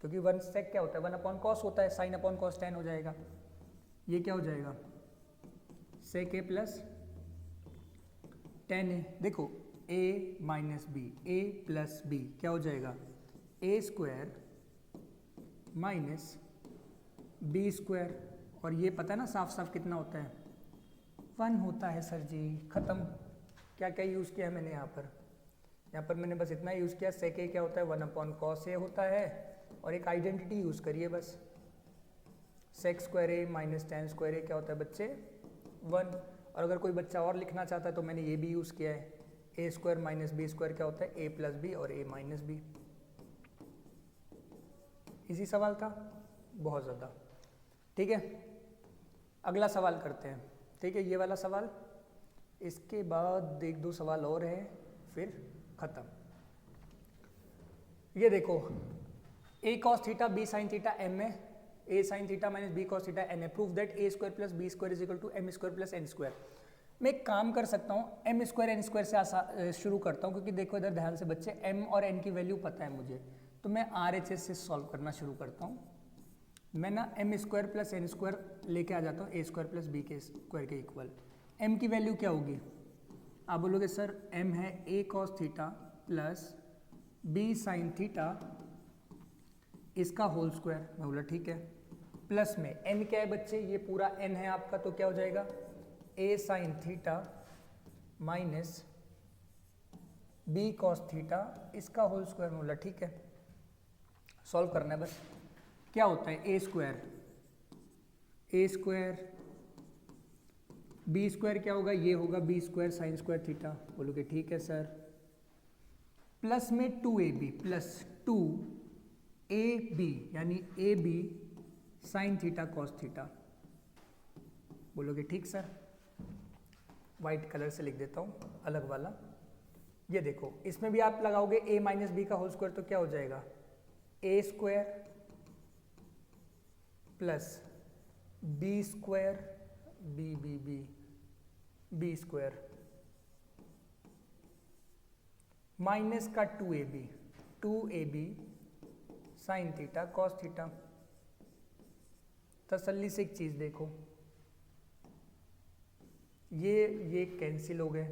क्योंकि 1 सेक क्या होता है 1 कॉस होता है, साइन अपॉन कॉस 10 हो जाएगा। ये क्या हो जाएगा सेक ए प्लस टेन ए। देखो a minus b, a plus b क्या हो जाएगा a square minus B square, और ये पता है ना साफ साफ कितना होता है 1 होता है सर जी। खत्म। क्या क्या यूज़ किया है मैंने यहाँ पर मैंने बस इतना यूज़ किया, सेक ए क्या होता है 1 कॉस ए होता है, और एक आइडेंटिटी यूज़ करिए बस, sec square a minus tan square ए क्या होता है बच्चे 1। और अगर कोई बच्चा और लिखना चाहता है तो मैंने ये भी यूज़ किया है, ए स्क्वायर माइनस बी स्क्वायर क्या होता है ए प्लस बी और ए माइनस बी। इजी सवाल था बहुत ज़्यादा। ठीक है, अगला सवाल करते हैं। ठीक है, ये वाला सवाल, इसके बाद एक दो सवाल और है फिर ख़त्म। ये देखो a cos theta b sine theta m में a sine theta minus b cos theta n है। Prove that a square plus B square is equal to m square plus n square. मैं एक काम कर सकता हूँ, एम स्क्वायर एन स्क्वायर से शुरू करता हूँ, क्योंकि देखो इधर ध्यान से बच्चे, एम और एन की वैल्यू पता है मुझे, तो मैं RHS से सॉल्व करना शुरू करता हूँ। मैं ना m square plus n square लेके आ जाता हूँ ए स्क्वायर प्लस बी के स्क्वायर के इक्वल। एम की वैल्यू क्या होगी, आप बोलोगे सर एम है a cos theta plus b sine theta इसका होल स्क्वायर। मैं बोला ठीक है, प्लस में एन क्या है बच्चे, ये पूरा एन है आपका, तो क्या हो जाएगा a sine theta minus b cos theta इसका होल स्क्वायर। बोला ठीक है, सॉल्व करना है बस। क्या होता है ए स्क्वायर बी स्क्वायर क्या होगा, ये होगा b square sine square theta. बोलोगे ठीक है सर, प्लस में 2ab प्लस 2ab यानी ab sign theta cos theta. बोलोगे ठीक सर, वाइट कलर से लिख देता हूँ अलग वाला। ये देखो इसमें भी आप लगाओगे a माइनस बी का होल स्क्वायर, तो क्या हो जाएगा a square plus B square b b square minus का 2ab sign theta cos theta. तसल्ली से एक चीज देखो, ये कैंसिल हो गए।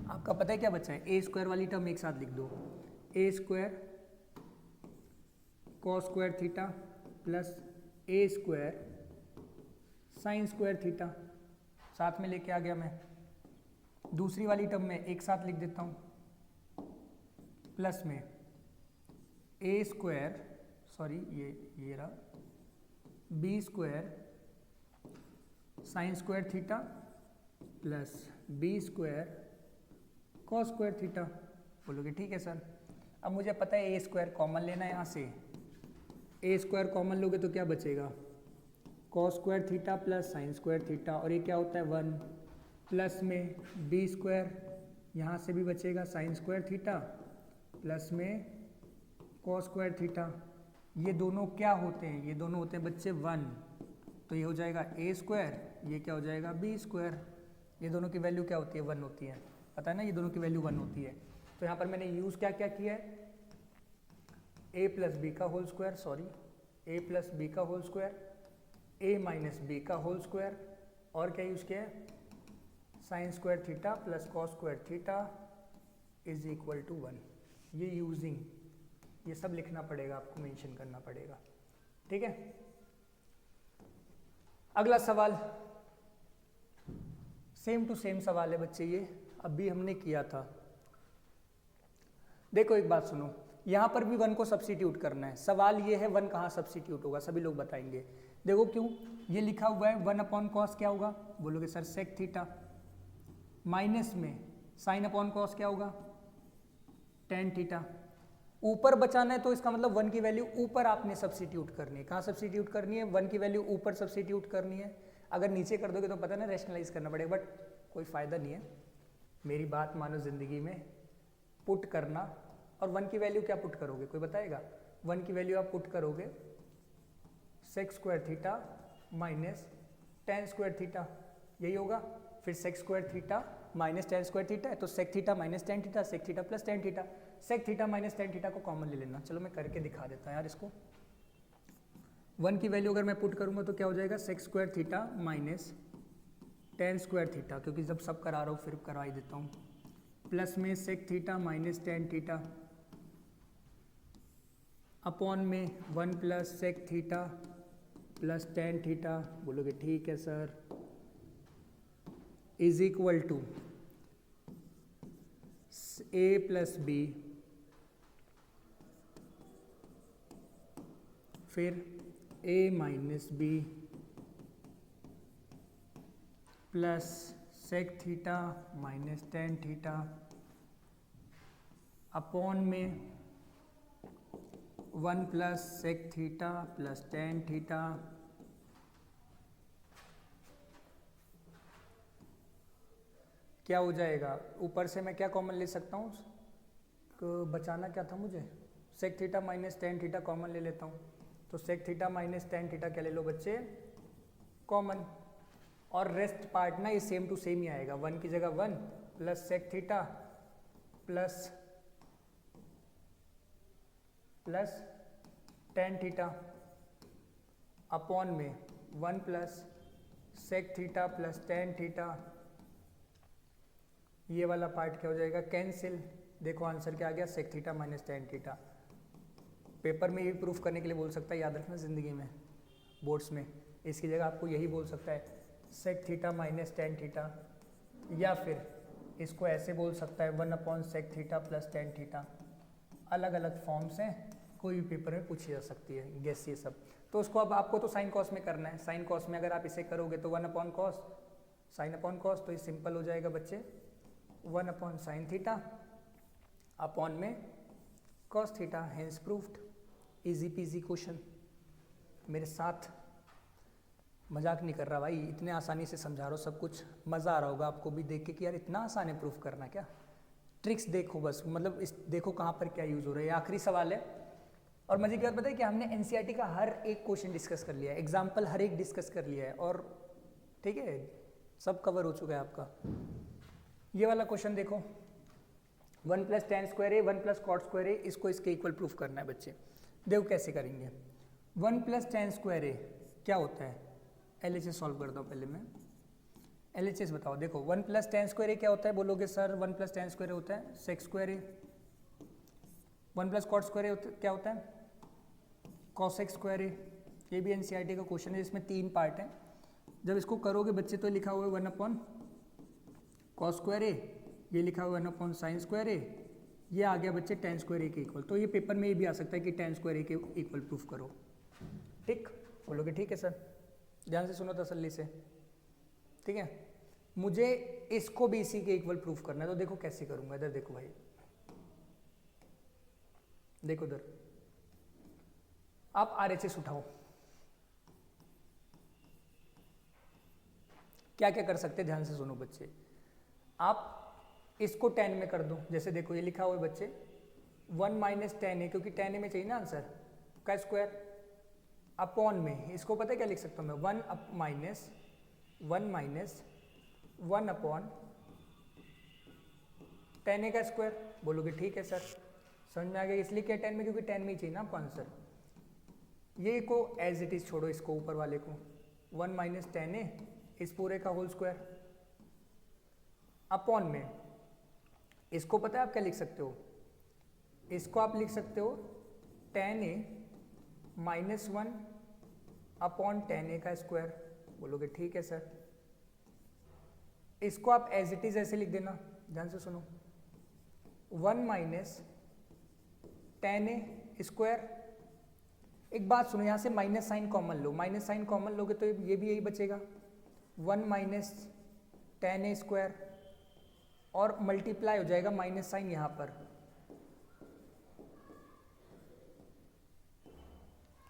आपका पता है क्या बचा है, ए स्क्वायर वाली टर्म एक साथ लिख दो, a square cos square theta plus a square sine square theta, साथ में लेके आ गया मैं। दूसरी वाली टर्म में एक साथ लिख देता हूं, प्लस में ए स्क्वायर सॉरी ये रहा b square sine square theta plus B square cos square theta. बोलोगे ठीक है सर। अब मुझे पता है ए स्क्वायर कॉमन लेना है, यहाँ से ए स्क्वायर कॉमन लोगे तो क्या बचेगा, cos square theta plus sign square theta, और ये क्या होता है 1 प्लस में बी स्क्वायर, यहाँ से भी बचेगा साइन स्क्वायर थीटा प्लस में कॉस स्क्वायर थीटा। ये दोनों क्या होते हैं, ये दोनों होते हैं बच्चे 1, तो ये हो जाएगा ए स्क्वायर, ये क्या हो जाएगा बी स्क्वायर। ये दोनों की वैल्यू क्या होती है 1 होती है, पता है ना, ये दोनों की वैल्यू 1 होती है। तो यहाँ पर मैंने यूज़ क्या क्या किया है, ए प्लस बी का whole square, sorry a plus b का whole square, a minus b का होल स्क्वायर, और क्या यूज़ किया है sine square theta plus cos square theta is equal to 1। ये यूजिंग, ये सब लिखना पड़ेगा आपको, मेंशन करना पड़ेगा, ठीक है। अगला सवाल सेम टू सेम सवाल है बच्चे, ये अभी हमने किया था। देखो एक बात सुनो, यहां पर भी 1 को सब्स्टिट्यूट करना है। सवाल ये है 1 कहाँ सब्स्टिट्यूट होगा, सभी लोग बताएंगे। देखो क्यों, ये लिखा हुआ है 1 अपॉन कॉस क्या होगा, बोलोगे सर सेक थीटा, माइनस में साइन अपॉन कॉस क्या होगा टेन थीटा। ऊपर बचाना है तो इसका मतलब 1 की वैल्यू ऊपर आपने सब्स्टिट्यूट करनी है। कहाँ सब्स्टिट्यूट करनी है, 1 की वैल्यू ऊपर सब्स्टिट्यूट करनी है। अगर नीचे कर दोगे तो पता है ना रैशनलाइज करना पड़ेगा, बट कोई फ़ायदा नहीं है। मेरी बात मानो, ज़िंदगी में पुट करना, और 1 की वैल्यू क्या पुट करोगे, कोई बताएगा। 1 की वैल्यू आप पुट करोगे sec square theta minus tan square theta, यही होगा। फिर sec square theta minus tan square theta है तो sec theta minus tan theta, sec theta plus tan theta. Sec theta minus tan theta को common ले लेना। चलो मैं करके दिखा देता हूँ यार इसको। 1 की वैल्यू अगर मैं पुट करूँगा तो क्या हो जाएगा, sec square theta minus tan square theta, क्योंकि जब सब करा रहा हूँ फिर करवा ही देता हूँ, प्लस में sec theta minus tan theta upon में 1 plus sec theta plus tan theta. बोलोगे ठीक है sir, is equal to a plus b, फिर a minus b plus sec theta minus tan theta upon में 1 plus sec theta plus tan theta. क्या हो जाएगा, ऊपर से मैं क्या कॉमन ले सकता हूँ, बचाना क्या था मुझे, sec theta minus tan theta common ले लेता हूँ। तो sec theta minus tan theta क्या ले लो बच्चे, कॉमन, और रेस्ट पार्ट ना ये सेम टू सेम ही आएगा। 1 की जगह 1 plus sec theta plus tan theta upon में 1 plus sec theta plus tan theta. ये वाला पार्ट क्या हो जाएगा, कैंसिल। देखो आंसर क्या आ गया, sec theta minus tan theta. Paper में ये प्रूफ करने के लिए बोल सकता है, याद रखना ज़िंदगी में बोर्ड्स में, इसकी जगह आपको यही बोल सकता है sec theta minus tan theta, या फिर इसको ऐसे बोल सकता है 1 upon sec theta plus tan theta. अलग अलग फॉर्म्स हैं, कोई भी पेपर में पूछी जा सकती है गेस ये सब। तो उसको अब आपको तो साइन कॉस में करना है। साइन कॉस में अगर आप इसे करोगे तो 1 upon cos sine upon cos, तो ये सिंपल हो जाएगा बच्चे 1 अपॉन साइन थीटा अपॉन में cos theta, hence proofed. Easy PG question. मेरे साथ मजाक नहीं कर रहा भाई, इतने आसानी से समझा रहा हूँ सब कुछ। मज़ा आ रहा होगा आपको भी देख के कि यार इतना आसान है प्रूफ करना, क्या ट्रिक्स देखो बस, मतलब इस देखो कहाँ पर क्या यूज़ हो रहा है। आखिरी सवाल है, और मुझे क्या पता है कि हमने एनसीईआरटी का हर एक क्वेश्चन डिस्कस कर लिया है, एग्जाम्पल हर एक डिस्कस कर लिया है, और ठीक है सब कवर हो चुका है आपका। ये वाला क्वेश्चन देखो, 1 + tan स्क्वायर ए 1 + cot स्क्वायर ए, इसको इसके इक्वल प्रूफ करना है बच्चे। देखो कैसे करेंगे। 1 + tan स्क्वायर ए क्या होता है, LHS सॉल्व करता हूँ पहले मैं। LHS बताओ। देखो 1 + tan स्क्वायर ए क्या होता है, बोलोगे सर 1 + tan स्क्वायर ए होता है sec स्क्वायर ए। 1 + cot स्क्वायर ए क्या होता है, cosec स्क्वायर ए। ये भी NCERT का क्वेश्चन है, इसमें 3 पार्ट हैं। जब इसको करोगे बच्चे तो लिखा हुआ है 1/cos स्क्वायर ए, ये लिखा हुआ है 1/sin स्क्वायर ए, ये आ गया बच्चे tan स्क्वायर ए के इक्वल। तो ये पेपर में ये भी आ सकता है कि tan स्क्वायर ए के इक्वल प्रूफ करो। ठीक, बोलोगे ठीक है सर। ध्यान से सुनो तसल्ली से, ठीक है। मुझे इसको भी इसी के इक्वल प्रूफ करना है, तो देखो कैसे करूंगा। इधर देखो भाई, देखो इधर, आप RHS उठाओ। क्या क्या कर सकते हैं, ध्यान से सुनो बच्चे। आप इसको tan में कर दो। जैसे देखो ये लिखा हुआ है बच्चे 1 - tan है, क्योंकि tan में चाहिए ना आंसर, का स्क्वायर अपॉन में। इसको पता है क्या लिख सकता हूँ मैं, 1 माइनस 1 अपॉन tan a का स्क्वायर। बोलोगे ठीक है सर, समझ में आ गया। इसलिए क्या tan में, क्योंकि tan में ही चाहिए ना आपको आंसर। ये को एज इट इज छोड़ो, इसको ऊपर वाले को 1 - tan a इस पूरे का होल स्क्वायर अपॉन में। इसको पता है आप क्या लिख सकते हो, इसको आप लिख सकते हो tan a -1 upon tan a का स्क्वायर। बोलोगे ठीक है सर। इसको आप एज इट इज ऐसे लिख देना, ध्यान से सुनो, 1 - tan a स्क्वायर। एक बात सुनो, यहाँ से माइनस साइन कॉमन लो, माइनस साइन कॉमन लोगे तो ये भी यही बचेगा 1 - tan a स्क्वायर, और मल्टीप्लाई हो जाएगा माइनस साइन यहाँ पर।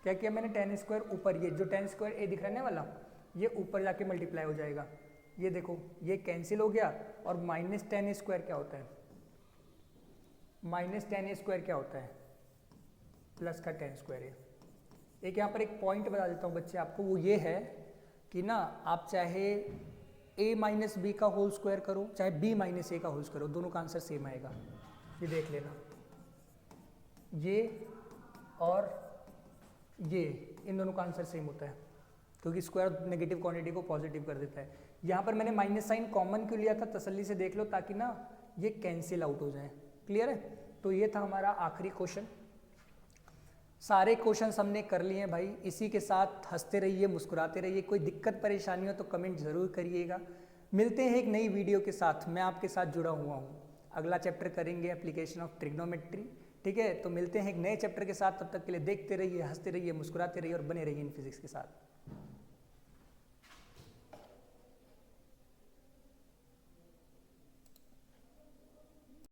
क्या किया मैंने, tan स्क्वायर ऊपर, ये जो tan स्क्वायर a दिख रहा है ना वाला, ये ऊपर जाके मल्टीप्लाई हो जाएगा। ये देखो ये कैंसिल हो गया, और -tan a स्क्वायर क्या होता है, -tan a स्क्वायर क्या होता है, प्लस का tan स्क्वायर a। एक यहाँ पर एक पॉइंट बता देता हूँ बच्चे आपको, वो ये है कि ना आप चाहे a - b का होल स्क्वायर करो, चाहे b - a का होल स्क्वायर करो, दोनों का आंसर सेम आएगा। ये देख लेना, ये और ये, इन दोनों का आंसर सेम होता है, क्योंकि स्क्वायर नेगेटिव क्वांटिटी को पॉजिटिव कर देता है। यहाँ पर मैंने माइनस साइन कॉमन क्यों लिया था, तसल्ली से देख लो, ताकि ना ये कैंसिल आउट हो जाए। क्लियर है। तो ये था हमारा आखिरी क्वेश्चन। सारे क्वेश्चन हमने कर लिए हैं भाई। इसी के साथ हंसते रहिए, मुस्कुराते रहिए। कोई दिक्कत परेशानी हो तो कमेंट जरूर करिएगा। मिलते हैं एक नई वीडियो के साथ, मैं आपके साथ जुड़ा हुआ हूँ। अगला चैप्टर करेंगे एप्लीकेशन ऑफ ट्रिग्नोमेट्री, ठीक है। तो मिलते हैं एक नए चैप्टर के साथ, तब तक के लिए देखते रहिए, हंसते रहिए, मुस्कुराते रहिए और बने रहिए इन फिजिक्स के साथ।